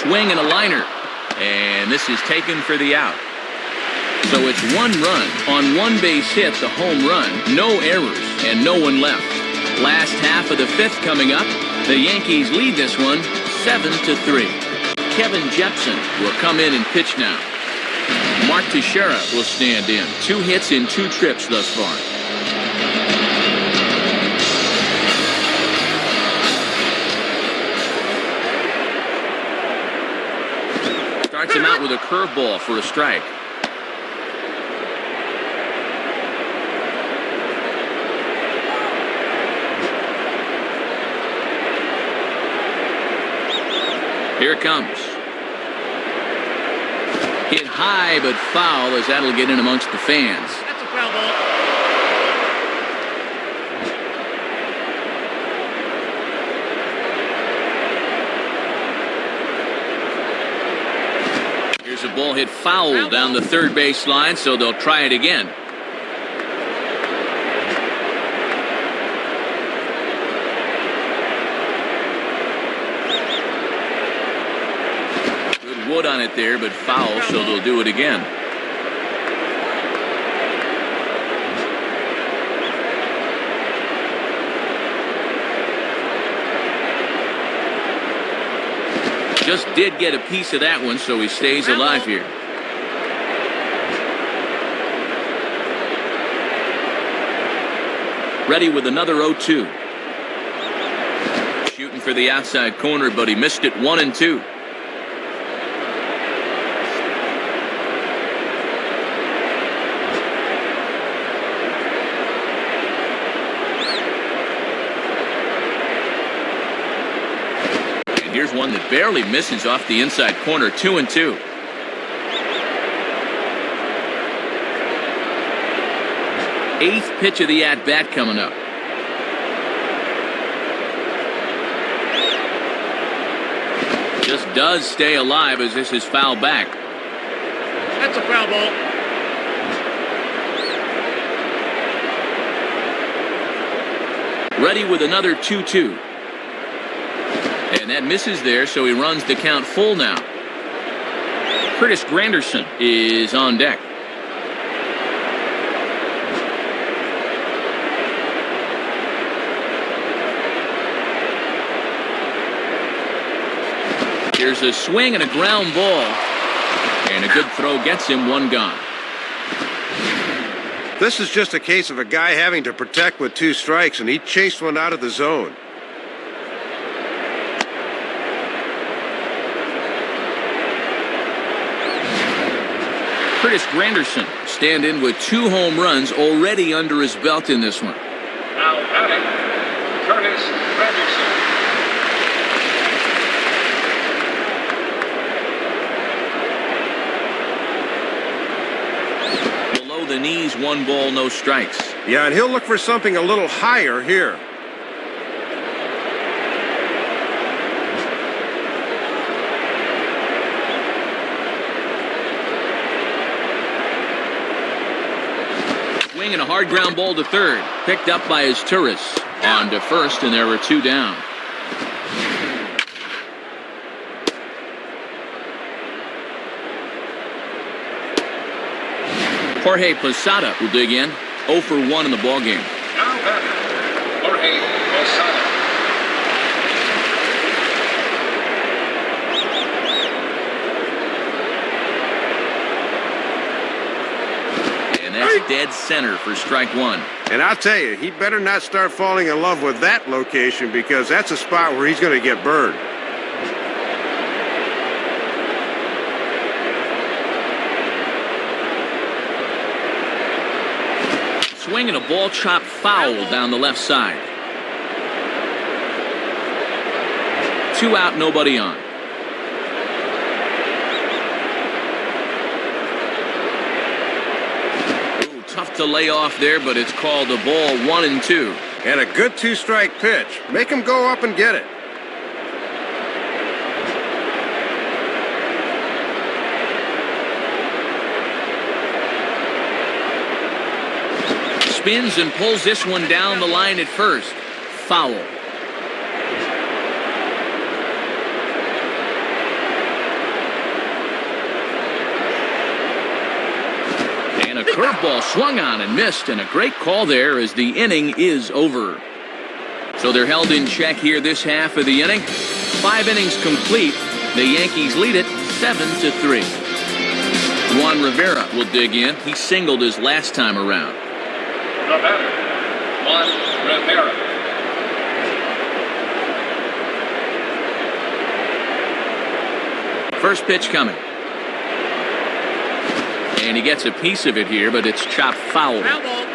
Speaker 1: Swing and a liner. And this is taken for the out. So it's 1 run on 1 base hit, the home run, no errors, and no one left. Last half of the 5th coming up. The Yankees lead this one 7-3. Kevin Jepson will come in and pitch now. Mark Teixeira will stand in. 2 hits in 2 trips thus far. Starts him out with a curveball for a strike. Here it comes. Hit high but foul, as that'll get in amongst the fans.
Speaker 5: That's a foul ball.
Speaker 1: Here's a ball hit foul down the third base line, so they'll try it again. Wood on it there, but foul, so they'll do it again. Just did get a piece of that one, so he stays alive here. Ready with another 0-2. Shooting for the outside corner, but he missed it 1-2. Here's one that barely misses off the inside corner, 2-2. Eighth pitch of the at-bat coming up. Just does stay alive as this is fouled back.
Speaker 5: That's a foul ball.
Speaker 1: Ready with another 2-2. And that misses there, so he runs the count full now. Curtis Granderson is on deck. Here's a swing and a ground ball. And a good throw gets him, 1 gone.
Speaker 2: This is just a case of a guy having to protect with 2 strikes, and he chased one out of the zone.
Speaker 1: Curtis Granderson stand in with 2 home runs already under his belt in this one.
Speaker 3: Now batting, Curtis Granderson.
Speaker 1: Below the knees, 1 ball, no strikes.
Speaker 2: Yeah, and he'll look for something a little higher here. And a hard ground ball to third, picked up by his tourists. On to first, and there were 2 down. Jorge Posada will dig in. 0 for 1 in the ballgame.
Speaker 3: Now batting, Jorge Posada.
Speaker 1: Dead center for strike 1.
Speaker 2: And I'll tell you, he better not start falling in love with that location, because that's a spot where he's going to get burned.
Speaker 1: Swing and a ball chopped foul down the left side. 2 out, nobody on. Tough to lay off there, but it's called a ball, 1-2.
Speaker 2: And a good 2-strike pitch. Make him go up and get it.
Speaker 1: Spins and pulls this one down the line at first. Foul. Curveball swung on and missed, and a great call there as the inning is over. So they're held in check here this half of the inning. 5 innings complete. The Yankees lead it 7-3. Juan Rivera will dig in. He singled his last time around.
Speaker 3: The batter, Juan Rivera.
Speaker 1: First pitch coming. And he gets a piece of it here, but it's chopped foul.
Speaker 5: Foul ball.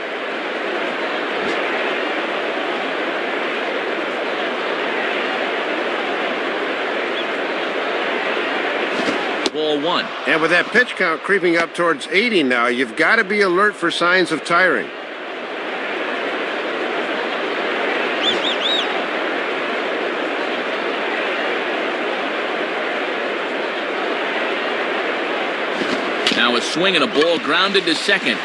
Speaker 1: Ball 1.
Speaker 2: And with that pitch count creeping up towards 80 now, you've got to be alert for signs of tiring.
Speaker 1: Now a swing and a ball grounded to second.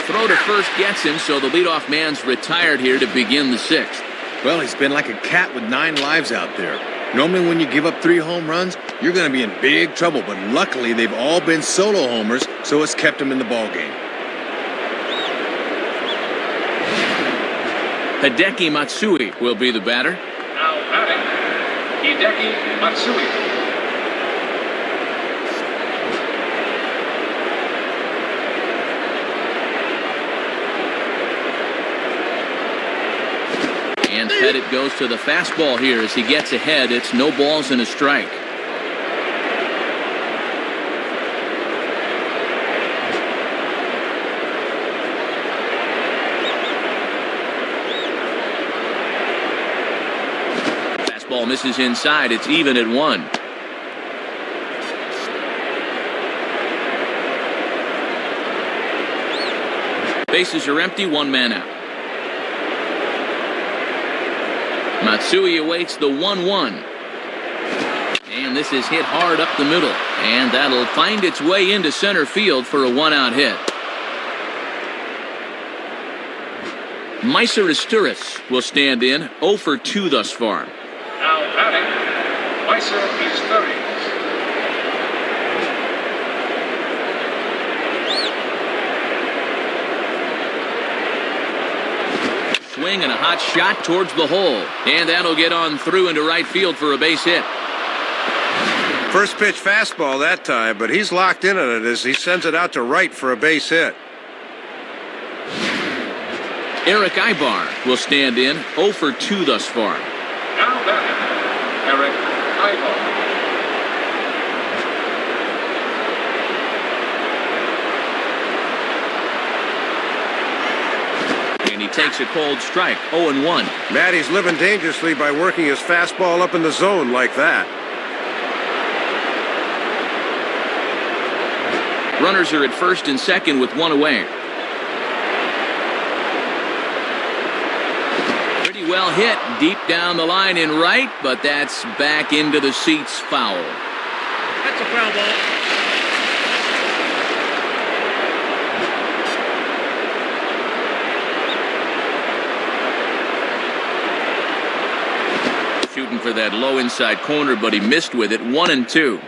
Speaker 1: Throw to first gets him, so the leadoff man's retired here to begin the 6th.
Speaker 4: Well, he's been like a cat with 9 lives out there. Normally when you give up 3 home runs, you're going to be in big trouble, but luckily they've all been solo homers, so it's kept him in the ballgame.
Speaker 1: Hideki Matsui will be the batter.
Speaker 3: Now batting, Hideki Matsui.
Speaker 1: And Pettit goes to the fastball here as he gets ahead. It's no balls and a strike. Fastball misses inside. It's even at 1. Bases are empty, 1 man out. Matsui awaits the 1-1. And this is hit hard up the middle. And that'll find its way into center field for a 1-out hit. Meiser Isturiz will stand in, 0 for 2 thus far.
Speaker 3: Now batting, Meiser Isturiz.
Speaker 1: Swing and a hot shot towards the hole. And that'll get on through into right field for a base hit.
Speaker 2: First pitch fastball that time, but he's locked in on it as he sends it out to right for a base hit.
Speaker 1: Eric Ibar will stand in, 0 for 2 thus far.
Speaker 3: Now batting, Eric Ibar.
Speaker 1: And he takes a cold strike, 0-1.
Speaker 2: Matty's living dangerously by working his fastball up in the zone like that.
Speaker 1: Runners are at first and second with 1 away. Pretty well hit deep down the line in right, but that's back into the seats, foul.
Speaker 5: That's a foul ball.
Speaker 1: Shooting for that low inside corner, but he missed with it. 1-2.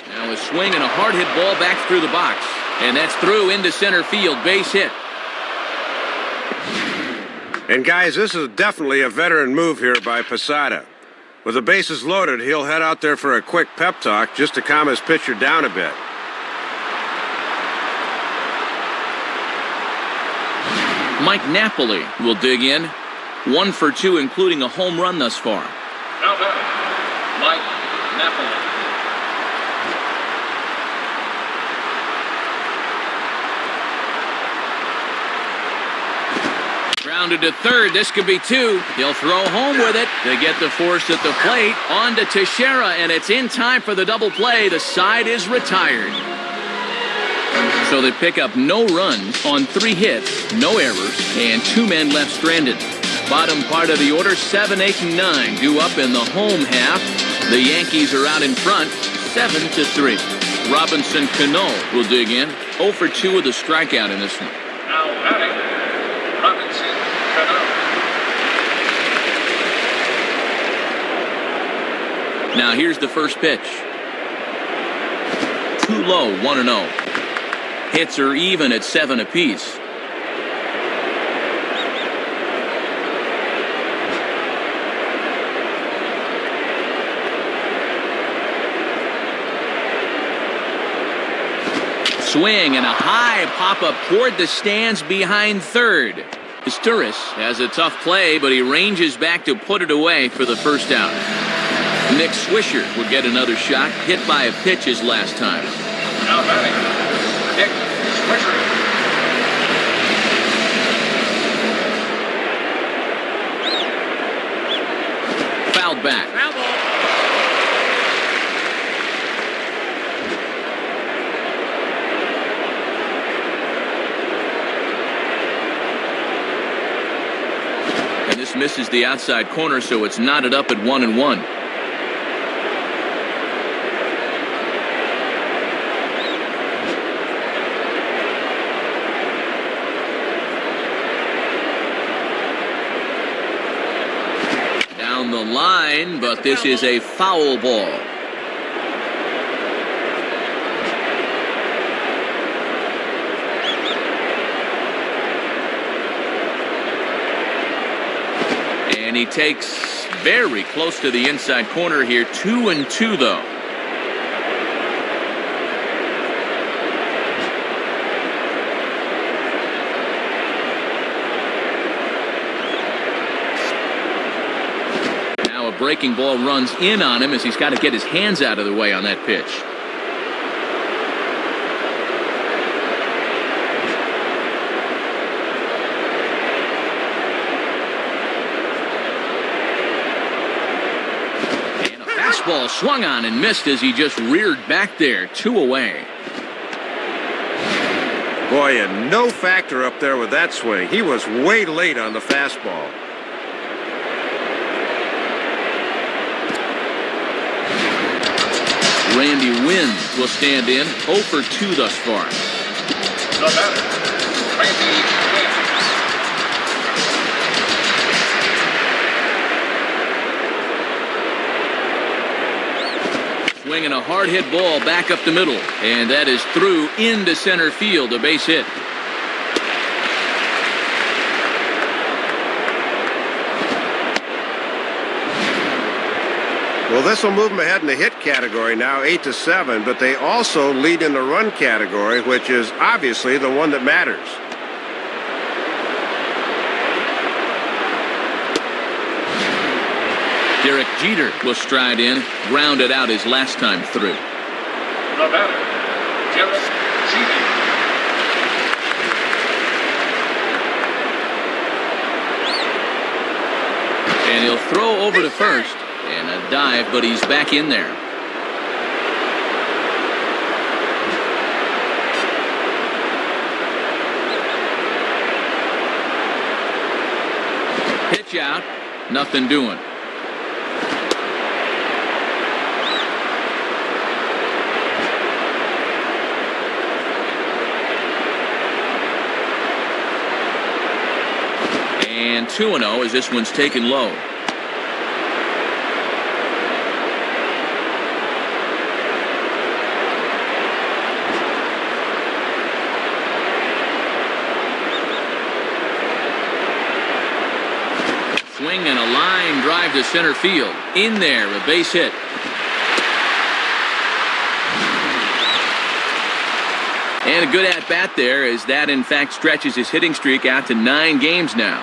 Speaker 1: Now a swing and a hard hit ball back through the box. And that's through into center field. Base hit.
Speaker 2: And guys, this is definitely a veteran move here by Posada. With the bases loaded, he'll head out there for a quick pep talk just to calm his pitcher down a bit.
Speaker 1: Mike Napoli will dig in. 1 for 2, including a home run thus far.
Speaker 3: Now batting, Mike Napoli.
Speaker 1: Grounded to third. This could be 2. He'll throw home with it to get the force at the plate. On to Teixeira, and it's in time for the double play. The side is retired. So they pick up no runs on 3 hits, no errors, and 2 men left stranded. Bottom part of the order, 7, 8, and 9 due up in the home half. The Yankees are out in front, 7-3. Robinson Cano will dig in, 0 for 2 with a strikeout in this one.
Speaker 3: Now
Speaker 1: Now here's the first pitch. Too low, 1-0. Hits are even at 7 apiece. Swing and a high pop-up toward the stands behind third. Pistorius has a tough play, but he ranges back to put it away for the first out. Nick Swisher will get another shot, hit by a pitch his last time.
Speaker 3: Now batting, Nick Swisher.
Speaker 1: Fouled back.
Speaker 5: Foul ball.
Speaker 1: And this misses the outside corner, so it's knotted up at 1-1. Down the line, but this is a foul ball. And he takes very close to the inside corner here. 2-2 though. Now a breaking ball runs in on him as he's got to get his hands out of the way on that pitch. Ball swung on and missed as he just reared back there. 2 away.
Speaker 2: Boy, and no factor up there with that swing. He was way late on the fastball.
Speaker 1: Randy Wynn will stand in. 0 for 2 thus far.
Speaker 3: The batter, Randy Wynn.
Speaker 1: Swinging a hard hit ball back up the middle, and that is through into center field, a base hit.
Speaker 2: Well, this will move them ahead in the hit category now, 8-7, but they also lead in the run category, which is obviously the one that matters.
Speaker 1: Derek Jeter will stride in, grounded out his last time through.
Speaker 3: The batter, Derek Jeter.
Speaker 1: And he'll throw over to first, and a dive, but he's back in there. Pitch out, nothing doing. And 2-0 as this one's taken low. Swing and a line drive to center field. In there, a base hit. And a good at-bat there as that, in fact, stretches his hitting streak out to 9 games now.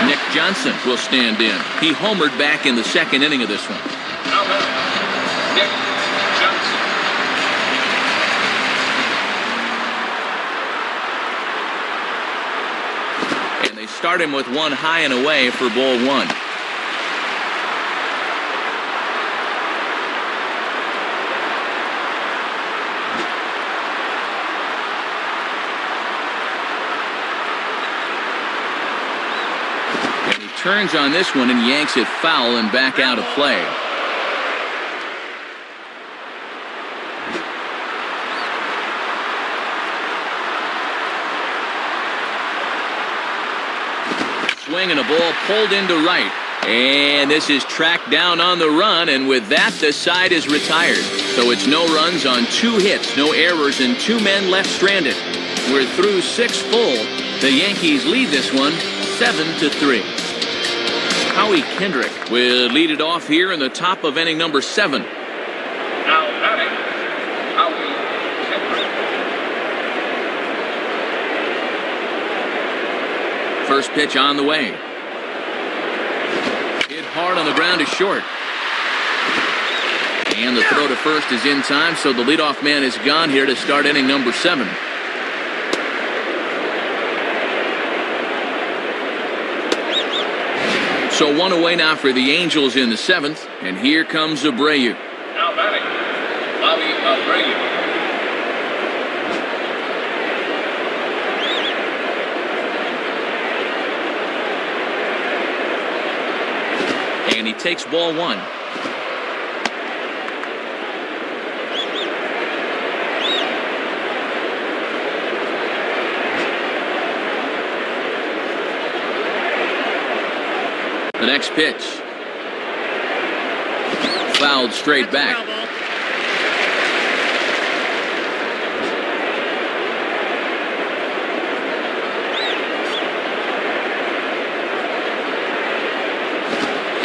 Speaker 1: Nick Johnson will stand in. He homered back in the second inning of this one.
Speaker 3: Now batting, Nick Johnson.
Speaker 1: And they start him with one high and away for ball 1. Turns on this one and yanks it foul and back out of play. swing and a ball pulled into right. And this is tracked down on the run, and with that, the side is retired. So it's no runs on 2 hits, no errors, and 2 men left stranded. We're through 6 full. The Yankees lead this one 7-3. Howie Kendrick will lead it off here in the top of inning number 7.
Speaker 3: Now batting, Howie Kendrick.
Speaker 1: First pitch on the way. Hit hard on the ground is short. And the throw to first is in time, so the leadoff man is gone here to start inning number 7. So 1 away now for the Angels in the 7th, and here comes Abreu.
Speaker 3: Now batting, Bobby Abreu.
Speaker 1: And he takes ball 1. The next pitch. Fouled straight back.
Speaker 5: Foul ball.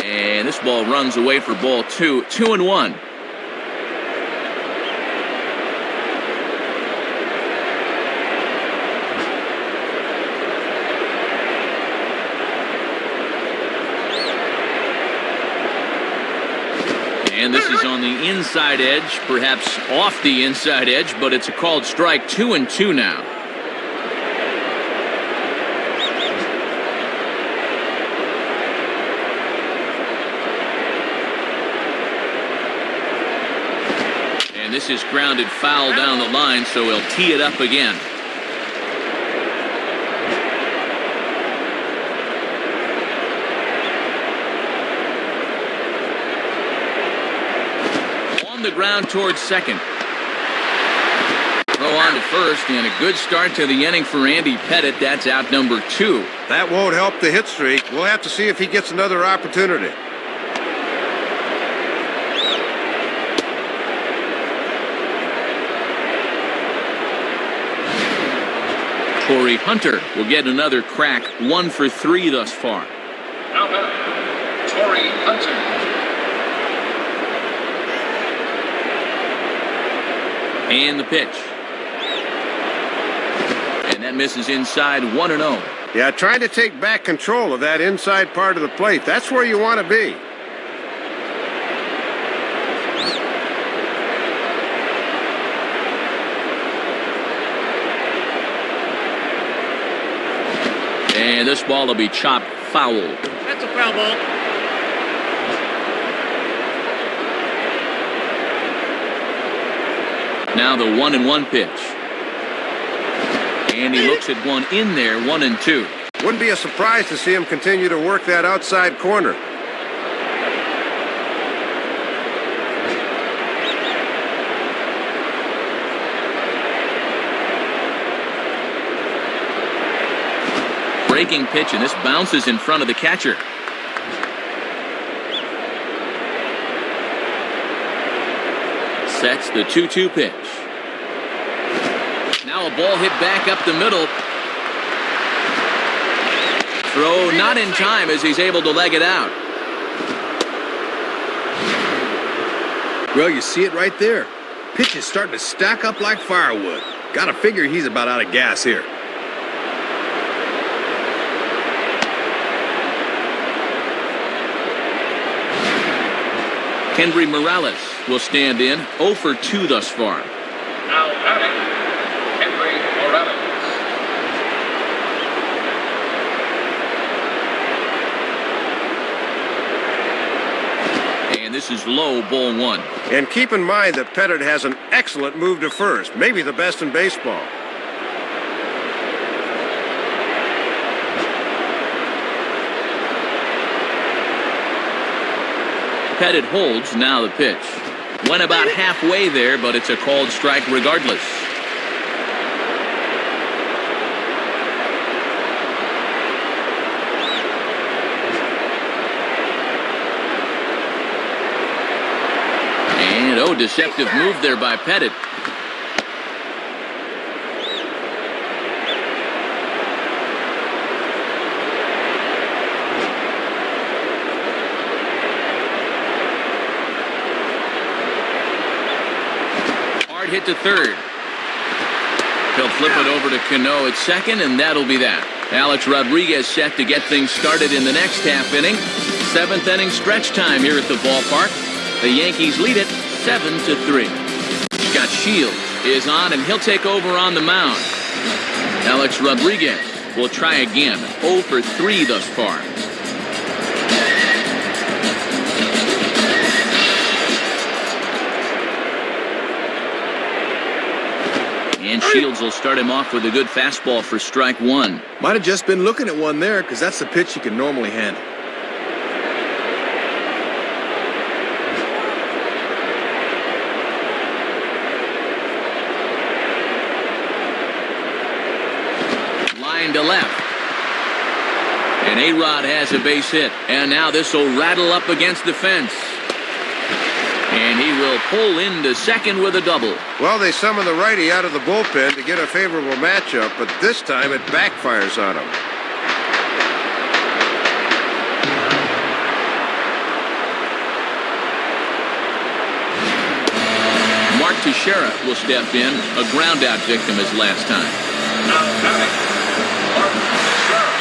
Speaker 1: And this ball runs away for ball 2. 2-1. And this is on the inside edge, perhaps off the inside edge, but it's a called strike. 2-2 now. And this is grounded foul down the line, so he'll tee it up again. The ground towards second. Throw on to first, and a good start to the inning for Andy Pettit. That's out number 2.
Speaker 2: That won't help the hit streak. We'll have to see if he gets another opportunity.
Speaker 1: Corey Hunter will get another crack. 1 for 3 thus far.
Speaker 3: Now batting, Corey Hunter.
Speaker 1: And the pitch. And that misses inside. 1-0.
Speaker 2: Yeah, trying to take back control of that inside part of the plate. That's where you want to be.
Speaker 1: And this ball will be chopped foul.
Speaker 5: That's a foul ball.
Speaker 1: Now the 1-1 pitch. And he looks at one in there. 1-2.
Speaker 2: Wouldn't be a surprise to see him continue to work that outside corner.
Speaker 1: Breaking pitch, and this bounces in front of the catcher. Sets the 2-2 pitch. Now a ball hit back up the middle. Throw not in time as he's able to leg it out.
Speaker 4: Well, you see it right there. Pitch is starting to stack up like firewood. Gotta figure he's about out of gas here.
Speaker 1: Kendry Morales will stand in. 0 for 2 thus far.
Speaker 3: Now batting, Kendry Morales.
Speaker 1: And this is low, ball 1.
Speaker 2: And keep in mind that Pettit has an excellent move to first, maybe the best in baseball.
Speaker 1: Pettit holds. Now the pitch. Went about halfway there, but it's a called strike regardless. Oh, deceptive move there by Pettit. Hard hit to third. He'll flip it over to Cano at second, and that'll be that. Alex Rodriguez set to get things started in the next half inning. 7th inning stretch time here at the ballpark. The Yankees lead it 7-3. Scott Shields is on, and he'll take over on the mound. Alex Rodriguez will try again. 0 for 3 thus far. And Shields will start him off with a good fastball for strike one.
Speaker 4: Might have just been looking at one there, because that's the pitch you can normally handle.
Speaker 1: Line to left. And A-Rod has a base hit. And now this will rattle up against the fence. And he will pull into second with a double.
Speaker 2: Well, they summon the righty out of the bullpen to get a favorable matchup, but this time it backfires on him.
Speaker 1: Mark Teixeira will step in, a ground-out victim as last time.
Speaker 3: Now batting, Mark Teixeira.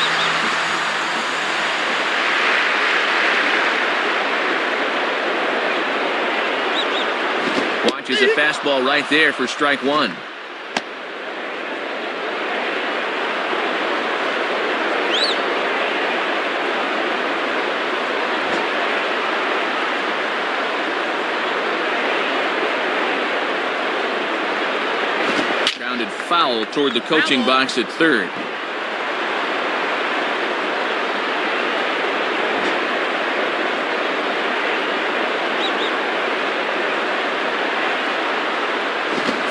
Speaker 1: Watches a fastball right there for strike one. Grounded foul toward the coaching box at third.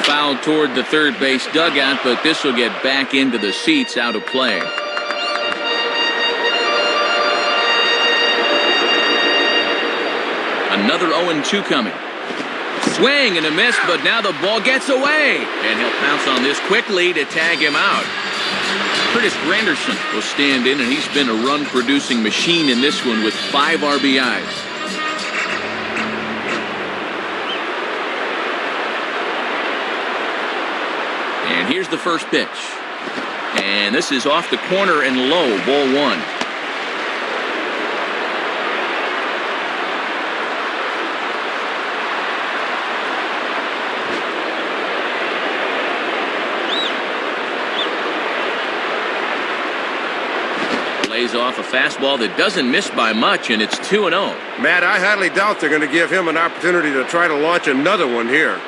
Speaker 1: Foul toward the third base dugout, but this will get back into the seats, out of play. Another 0-2 coming. Swing and a miss, but now the ball gets away. And he'll pounce on this quickly to tag him out. Curtis Granderson will stand in, and he's been a run-producing machine in this one with 5 RBIs. And here's the first pitch. And this is off the corner and low, ball one. Lays off a fastball that doesn't miss by much, and it's 2-0.
Speaker 2: Matt, I highly doubt they're going to give him an opportunity to try to launch another one here.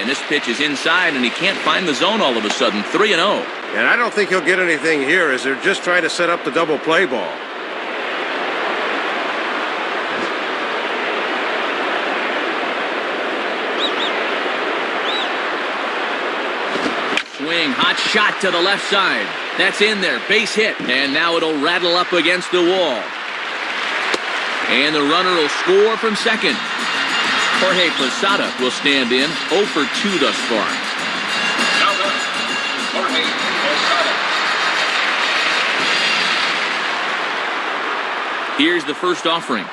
Speaker 1: This pitch is inside, and he can't find the zone all of a sudden. 3-0.
Speaker 2: And I don't think he'll get anything here, as they're just trying to set up the double play ball.
Speaker 1: Swing, hot shot to the left side. That's in there, base hit. And now it'll rattle up against the wall. And the runner will score from second. Jorge Posada will stand in, 0 for 2 thus far.
Speaker 3: Now batting, Jorge Posada.
Speaker 1: Here's the first offering.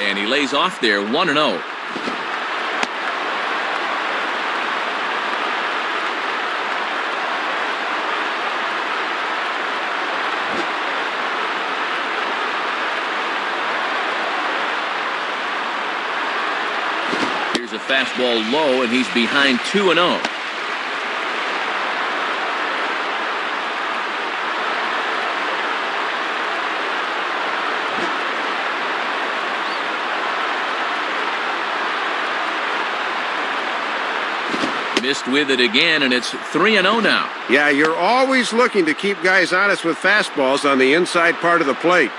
Speaker 1: And he lays off there, 1-0. Here's a fastball low, and he's behind 2-0. Missed with it again, and it's 3-0 now.
Speaker 2: Yeah, you're always looking to keep guys honest with fastballs on the inside part of the plate.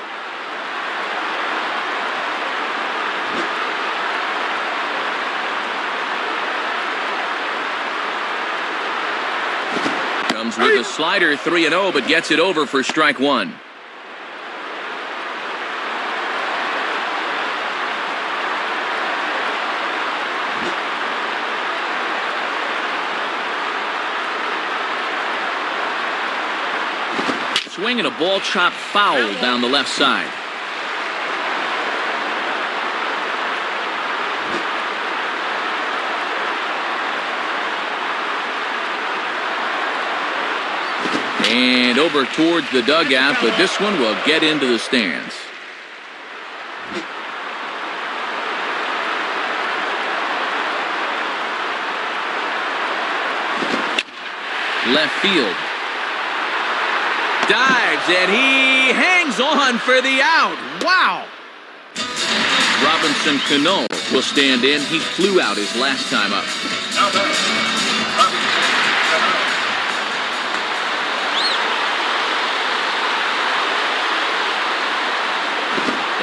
Speaker 1: Comes with a slider, 3-0, but gets it over for strike one. Swinging a ball chopped foul down the left side. And over towards the dugout, but this one will get into the stands. Left field. Dives, and he hangs on for the out. Wow! Robinson Cano will stand in. He flew out his last time up.
Speaker 3: Now batting, Robinson Cano.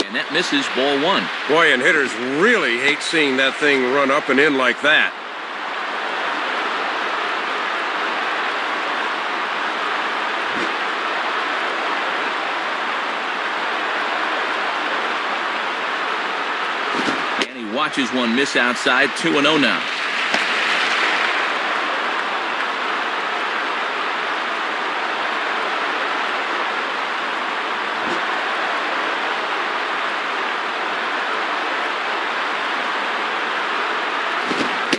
Speaker 1: And that misses, ball one.
Speaker 2: Boy, and hitters really hate seeing that thing run up and in like that.
Speaker 1: And he watches one miss outside, 2-0 now.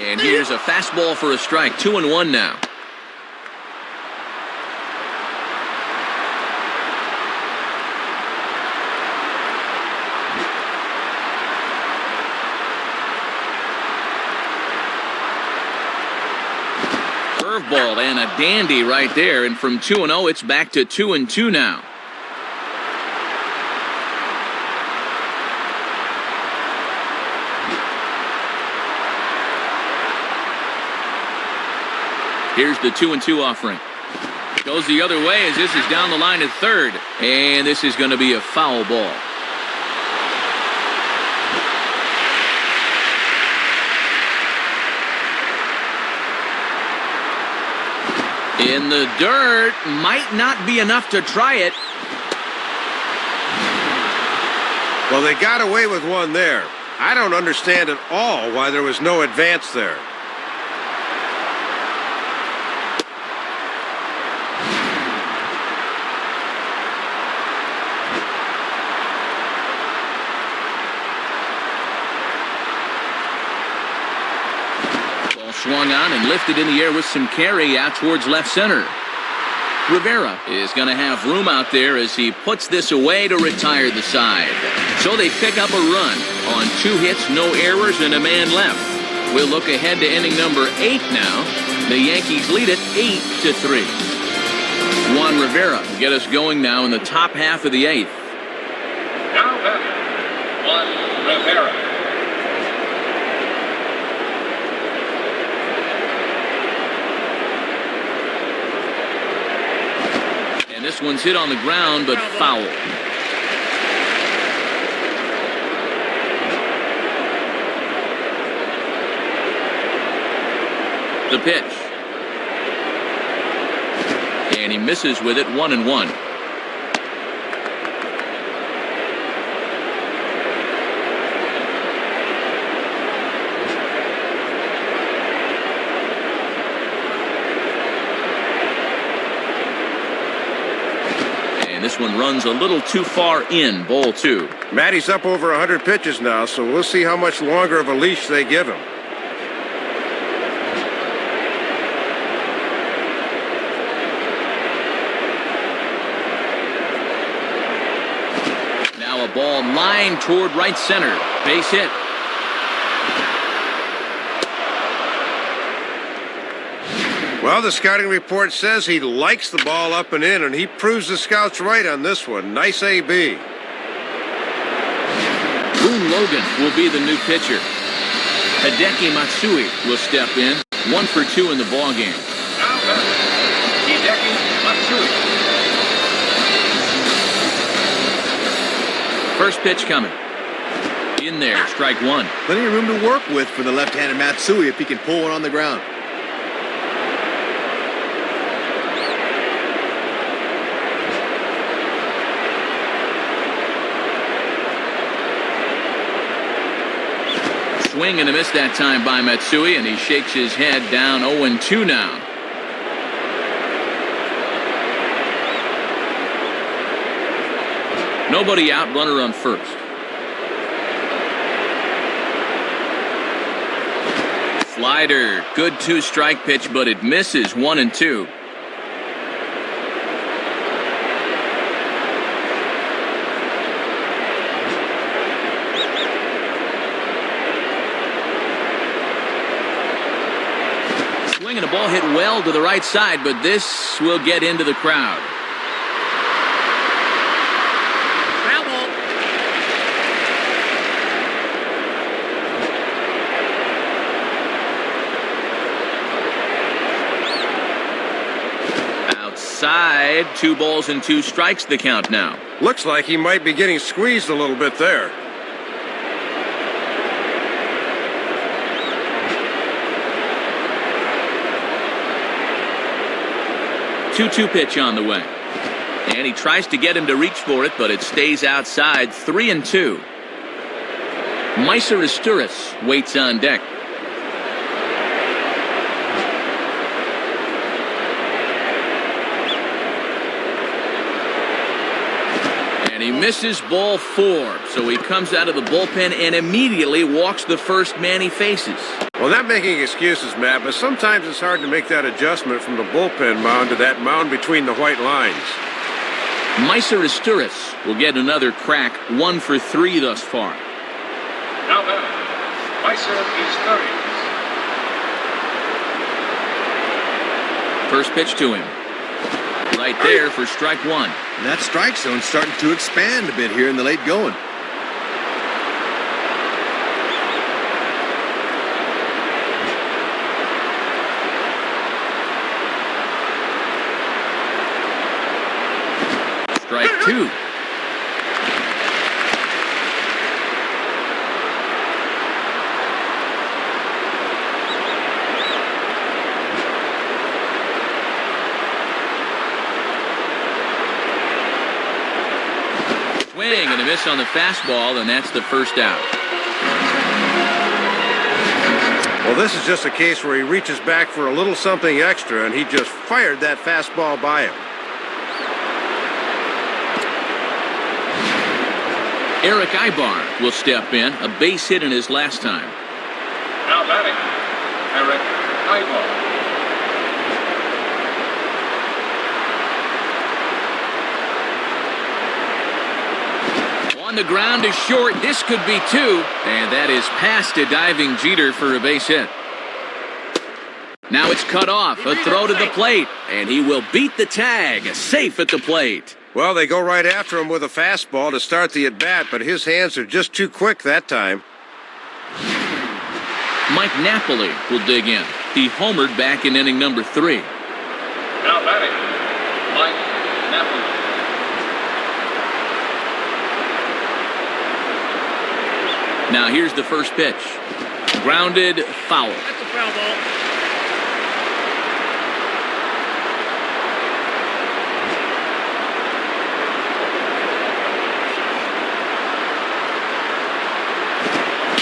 Speaker 1: And here's a fastball for a strike, 2-1 now. Curveball and a dandy right there, and from 2-0 it's back to 2-2 now. Here's the 2-2 offering. Goes the other way as this is down the line at third. And this is going to be a foul ball. In the dirt. Might not be enough to try it.
Speaker 2: Well, they got away with one there. I don't understand at all why there was no advance there.
Speaker 1: Swung on and lifted in the air with some carry out towards left center. Rivera is going to have room out there as he puts this away to retire the side. So they pick up a run on 2 hits, no errors, and a man left. We'll look ahead to inning number 8 now. The Yankees lead it 8-3. Juan Rivera will get us going now in the top half of the 8th.
Speaker 3: Now batting, Juan Rivera.
Speaker 1: And this one's hit on the ground, but foul. The pitch. And he misses with it, 1-1. And this one runs a little too far in, ball 2.
Speaker 2: Matty's up over 100 pitches now, so we'll see how much longer of a leash they give him.
Speaker 1: Now a ball lined toward right center. Base hit.
Speaker 2: Well, the scouting report says he likes the ball up and in, and he proves the scouts right on this one. Nice AB.
Speaker 1: Boone Logan will be the new pitcher. Hideki Matsui will step in. 1 for 2 in the ballgame.
Speaker 3: Now batting, Hideki Matsui.
Speaker 1: First pitch coming. In there, strike 1.
Speaker 4: Plenty of room to work with for the left-handed Matsui if he can pull one on the ground.
Speaker 1: swing and a miss that time by Matsui, and he shakes his head down 0-2 now. Nobody out, runner on first. Slider, good 2-strike pitch, but it misses 1-2. Swing and a ball hit well to the right side, but this will get into the crowd.
Speaker 5: Foul ball.
Speaker 1: Outside, 2 balls and 2 strikes the count now.
Speaker 2: Looks like he might be getting squeezed a little bit there.
Speaker 1: Two pitch on the way. And he tries to get him to reach for it, but it stays outside. 3-2. Meiser waits on deck. And he misses ball 4, so he comes out of the bullpen and immediately walks the first man he faces.
Speaker 2: Well, not making excuses, Matt, but sometimes it's hard to make that adjustment from the bullpen mound to that mound between the white lines.
Speaker 1: Meiser will get another crack, 1 for 3 thus far.
Speaker 3: Now batting, Meiser is
Speaker 1: First pitch to him. Right there for strike 1.
Speaker 4: And that strike zone's starting to expand a bit here in the late going.
Speaker 1: Strike 2. Swing and a miss on the fastball, and that's the first out.
Speaker 2: Well, this is just a case where he reaches back for a little something extra, and he just fired that fastball by him.
Speaker 1: Eric Ibar will step in, a base hit in his last time.
Speaker 3: now batting, Eric Ibar.
Speaker 1: On the ground is short. This could be 2. And that is past a diving Jeter for a base hit. Now it's cut off. A throw to the plate. And he will beat the tag. Safe at the plate.
Speaker 2: Well, they go right after him with a fastball to start the at-bat, but his hands are just too quick that time.
Speaker 1: Mike Napoli will dig in. He homered back in inning number 3.
Speaker 3: Now batting, Mike Napoli.
Speaker 1: Now here's the first pitch. Grounded, foul.
Speaker 5: That's a foul ball.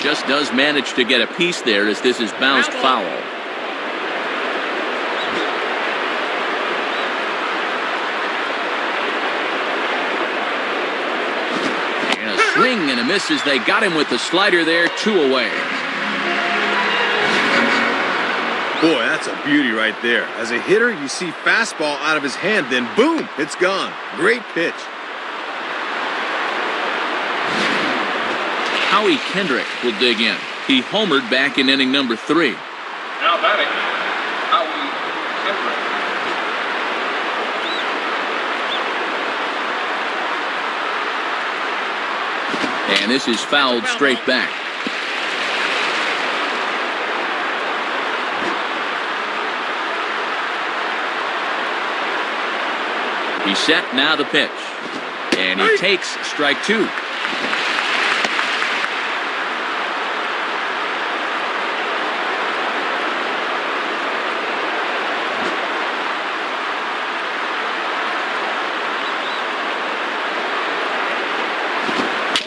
Speaker 1: Just does manage to get a piece there as this is bounced foul. And a swing and a miss as they got him with the slider there, 2 away.
Speaker 4: Boy, that's a beauty right there. As a hitter, you see fastball out of his hand, then boom, it's gone. Great pitch.
Speaker 1: Howie Kendrick will dig in. He homered back in inning number 3.
Speaker 3: Now batting, Howie Kendrick.
Speaker 1: And this is fouled straight back. He's set, now the pitch. And he takes strike 2.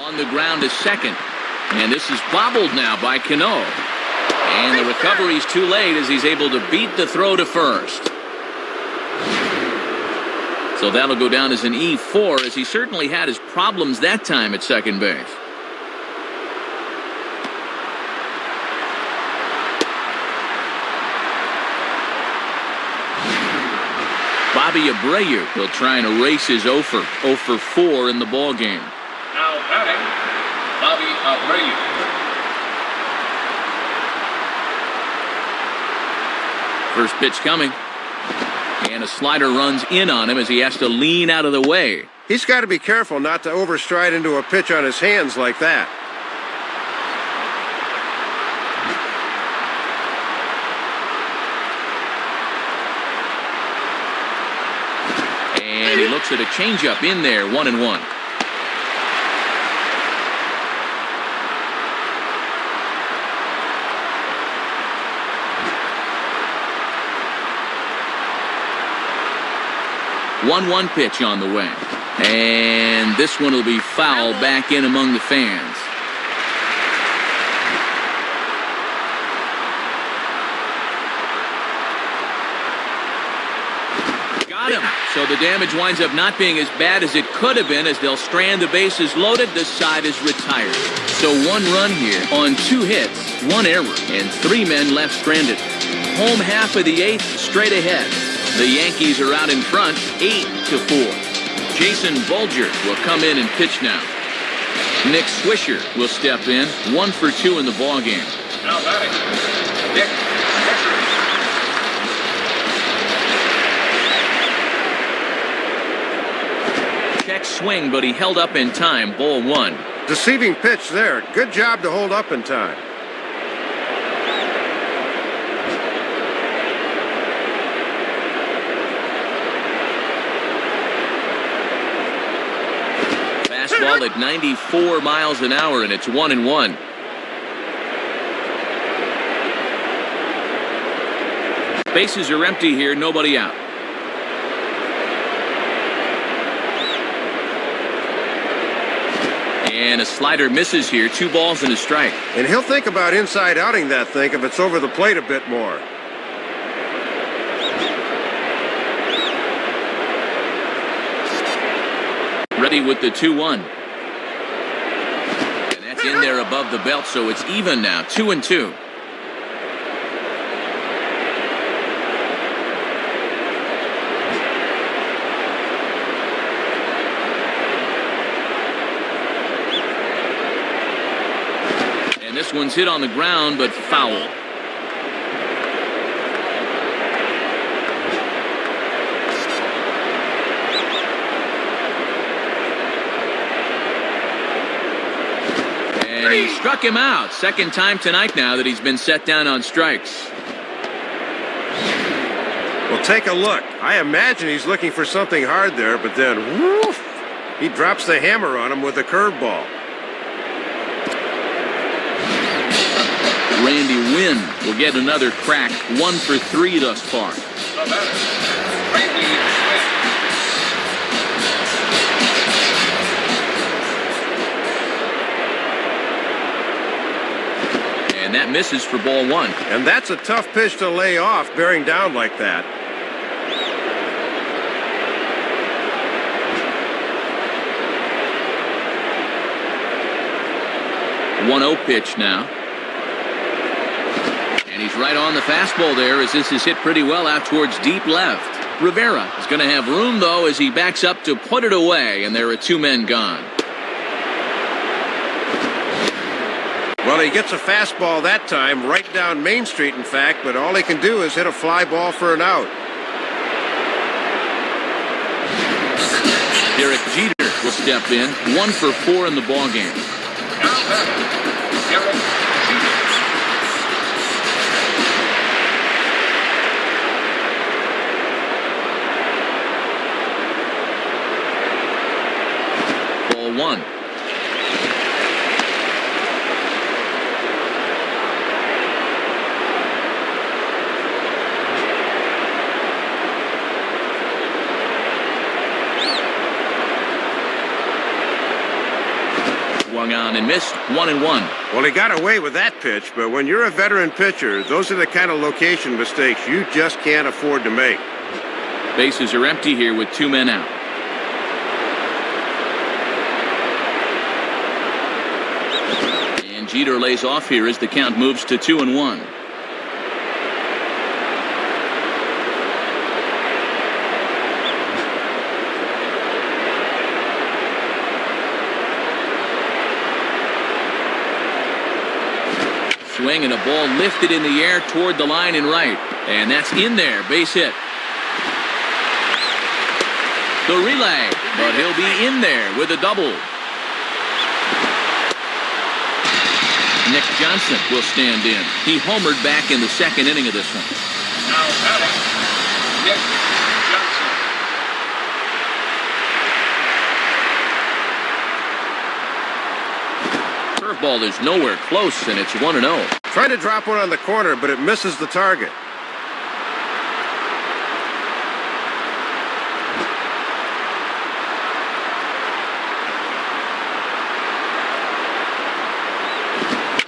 Speaker 1: On the ground is second. And this is bobbled now by Cano. And the recovery's too late as he's able to beat the throw to first. So that'll go down as an E4, as he certainly had his problems that time at second base. Bobby Abreu will try and erase his 0 for 4 in the ball game.
Speaker 3: Now batting, Bobby Abreu.
Speaker 1: First pitch coming. And a slider runs in on him as he has to lean out of the way.
Speaker 2: He's got to be careful not to overstride into a pitch on his hands like that.
Speaker 1: And he looks at a changeup in there, 1-1. One pitch on the way. And this one will be foul back in among the fans. Got him. So the damage winds up not being as bad as it could have been, as they'll strand the bases loaded. The side is retired. So 1 run here on 2 hits, 1 error, and 3 men left stranded. Home half of the 8th, straight ahead. The Yankees are out in front, 8-4. Jason Bulger will come in and pitch now. Nick Swisher will step in, 1 for 2 in the ball game.
Speaker 3: Now batting, Nick Swisher.
Speaker 1: Check swing, but he held up in time, ball 1.
Speaker 2: Deceiving pitch there. Good job to hold up in time.
Speaker 1: Fastball at 94 miles an hour, and it's 1-1. Bases are empty here, nobody out. And a slider misses here, 2 balls and a strike.
Speaker 2: And he'll think about inside outing that thing if it's over the plate a bit more.
Speaker 1: Ready with the 2-1. And that's in there above the belt, so it's even now, 2-2. And this one's hit on the ground, but foul. And he struck him out. Second time tonight now that he's been set down on strikes.
Speaker 2: Well, take a look. I imagine he's looking for something hard there, but then, woof, he drops the hammer on him with a curveball.
Speaker 1: Randy Wynn will get another crack, 1 for 3 thus far.
Speaker 3: The batter, Randy Wynn.
Speaker 1: And that misses for ball 1.
Speaker 2: And that's a tough pitch to lay off, bearing down like that.
Speaker 1: One 1-0 pitch now. And he's right on the fastball there, as this is hit pretty well out towards deep left. Rivera is going to have room, though, as he backs up to put it away, and there are 2 men gone.
Speaker 2: Well, he gets a fastball that time, right down Main Street, in fact, but all he can do is hit a fly ball for an out.
Speaker 1: Derek Jeter will step in, 1 for 4 in the ball game.
Speaker 3: Now batting, Derek Jeter.
Speaker 1: Ball 1. Swung on and missed, 1-1.
Speaker 2: Well, he got away with that pitch, but when you're a veteran pitcher, those are the kind of location mistakes you just can't afford to make.
Speaker 1: Bases are empty here with 2 men out. And Jeter lays off here as the count moves to 2-1. Swing and a ball lifted in the air toward the line and right. And that's in there. Base hit. The relay, but he'll be in there with a double. Nick Johnson will stand in. He homered back in the second inning of this one.
Speaker 3: Now batting, Nick Johnson.
Speaker 1: Curveball is nowhere close, and it's 1-0.
Speaker 2: Tried to drop one on the corner, but it misses the target.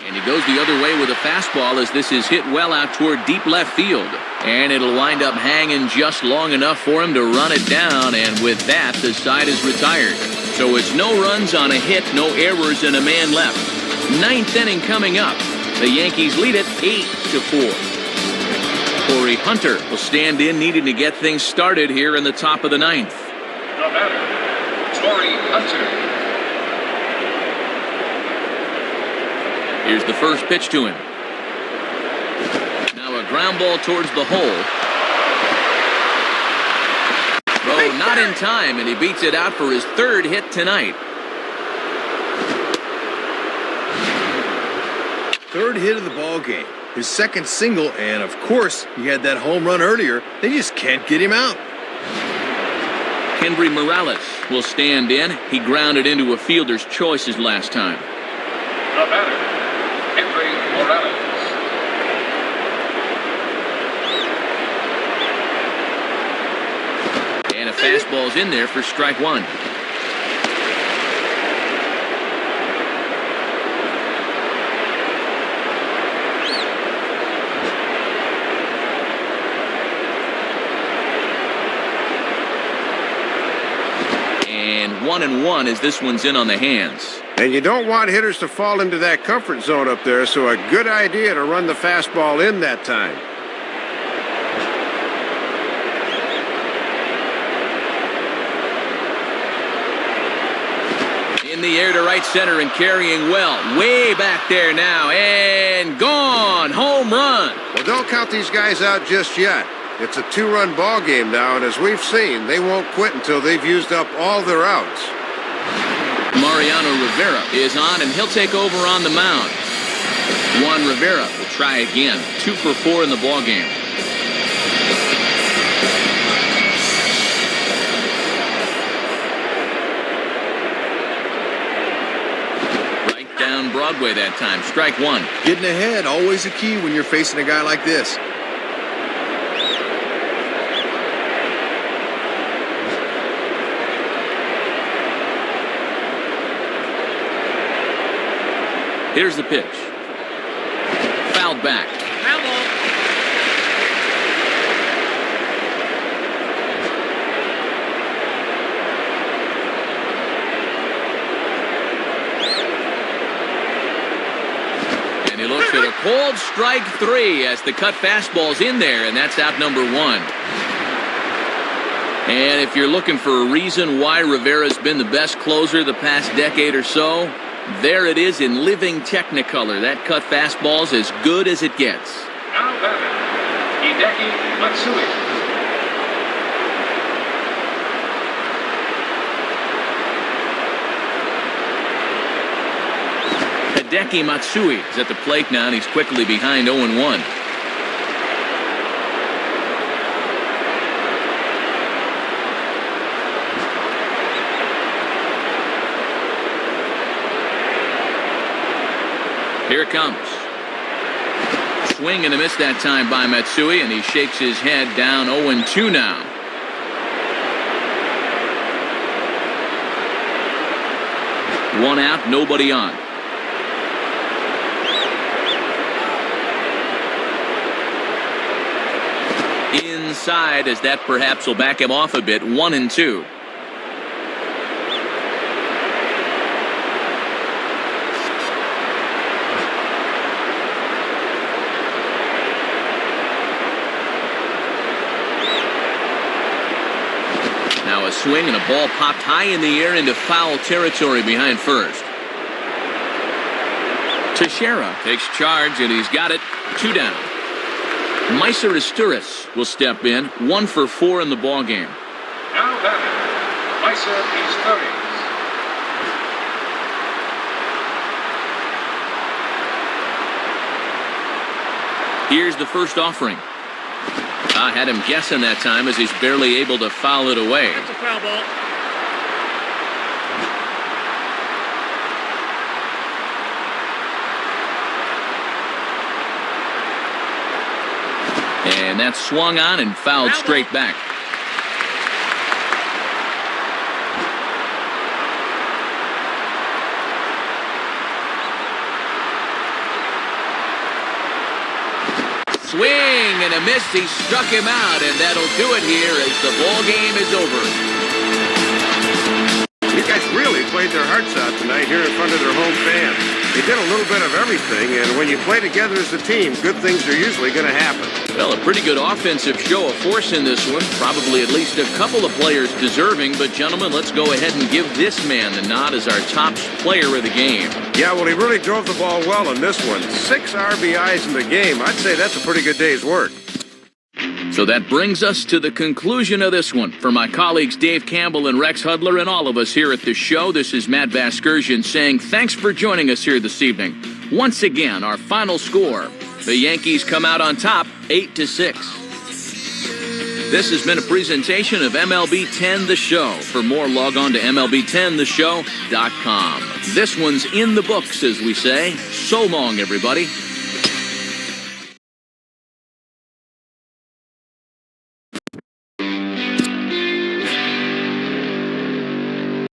Speaker 1: And he goes the other way with a fastball as this is hit well out toward deep left field. And it'll wind up hanging just long enough for him to run it down, and with that, the side is retired. So it's no runs on a hit, no errors, and a man left. 9th inning coming up. The Yankees lead it 8-4. Corey Hunter will stand in, needing to get things started here in the top of the 9th.
Speaker 3: The batter, Corey Hunter.
Speaker 1: Here's the first pitch to him. Now a ground ball towards the hole. Throw not in time, and he beats it out for his 3rd hit tonight.
Speaker 4: 3rd hit of the ball game. His 2nd single, and of course, he had that home run earlier. They just can't get him out.
Speaker 1: Henry Morales will stand in. He grounded into a fielder's choice his last time.
Speaker 3: The batter, Henry Morales.
Speaker 1: And a fastball's in there for strike 1. And 1-1 as this one's in on the hands.
Speaker 2: And you don't want hitters to fall into that comfort zone up there, so a good idea to run the fastball in that time.
Speaker 1: In the air to right center and carrying well. Way back there now. And gone. Home run.
Speaker 2: Well, don't count these guys out just yet. It's a 2-run ball game now, and as we've seen, they won't quit until they've used up all their outs.
Speaker 1: Mariano Rivera is on, and he'll take over on the mound. Juan Rivera will try again. 2 for 4 in the ball game. Right down Broadway that time. Strike 1.
Speaker 4: Getting ahead, always a key when you're facing a guy like this.
Speaker 1: Here's the pitch. Fouled back.
Speaker 5: Foul ball.
Speaker 1: And he looks at a cold strike 3 as the cut fastball's in there, and that's out number 1. And if you're looking for a reason why Rivera's been the best closer the past decade or so, there it is in living technicolor. That cut fastball's as good as it gets.
Speaker 3: Now batting, Hideki Matsui.
Speaker 1: Hideki Matsui is at the plate now, and he's quickly behind 0-1. Here it comes. Swing and a miss that time by Matsui, and he shakes his head down 0-2 now. 1 out, nobody on. Inside, as that perhaps will back him off a bit. 1-2. Now a swing and a ball popped high in the air into foul territory behind first. Teixeira takes charge, and he's got it. 2 down. Meiser will step in. 1 for 4 in the ball game.
Speaker 3: Now batting, Meiser.
Speaker 1: Here's the first offering. I had him guessing that time, as he's barely able to foul it away.
Speaker 5: That's a foul ball.
Speaker 1: And that's swung on and fouled straight back. Swing and a miss. He struck him out, and that'll do it here as the ball game is over.
Speaker 2: You guys really played their hearts out tonight here in front of their home fans. They did a little bit of everything, and when you play together as a team, good things are usually going to happen.
Speaker 1: Well, a pretty good offensive show of force in this one. Probably at least a couple of players deserving. But, gentlemen, let's go ahead and give this man the nod as our top player of the game.
Speaker 2: Yeah, well, he really drove the ball well in this one. 6 RBIs in the game. I'd say that's a pretty good day's work.
Speaker 1: So that brings us to the conclusion of this one. For my colleagues Dave Campbell and Rex Hudler and all of us here at the show, this is Matt Vasgersian saying thanks for joining us here this evening. Once again, our final score. The Yankees come out on top, 8-6. This has been a presentation of MLB 10 The Show. For more, log on to MLB10theshow.com. This one's in the books, as we say. So long, everybody.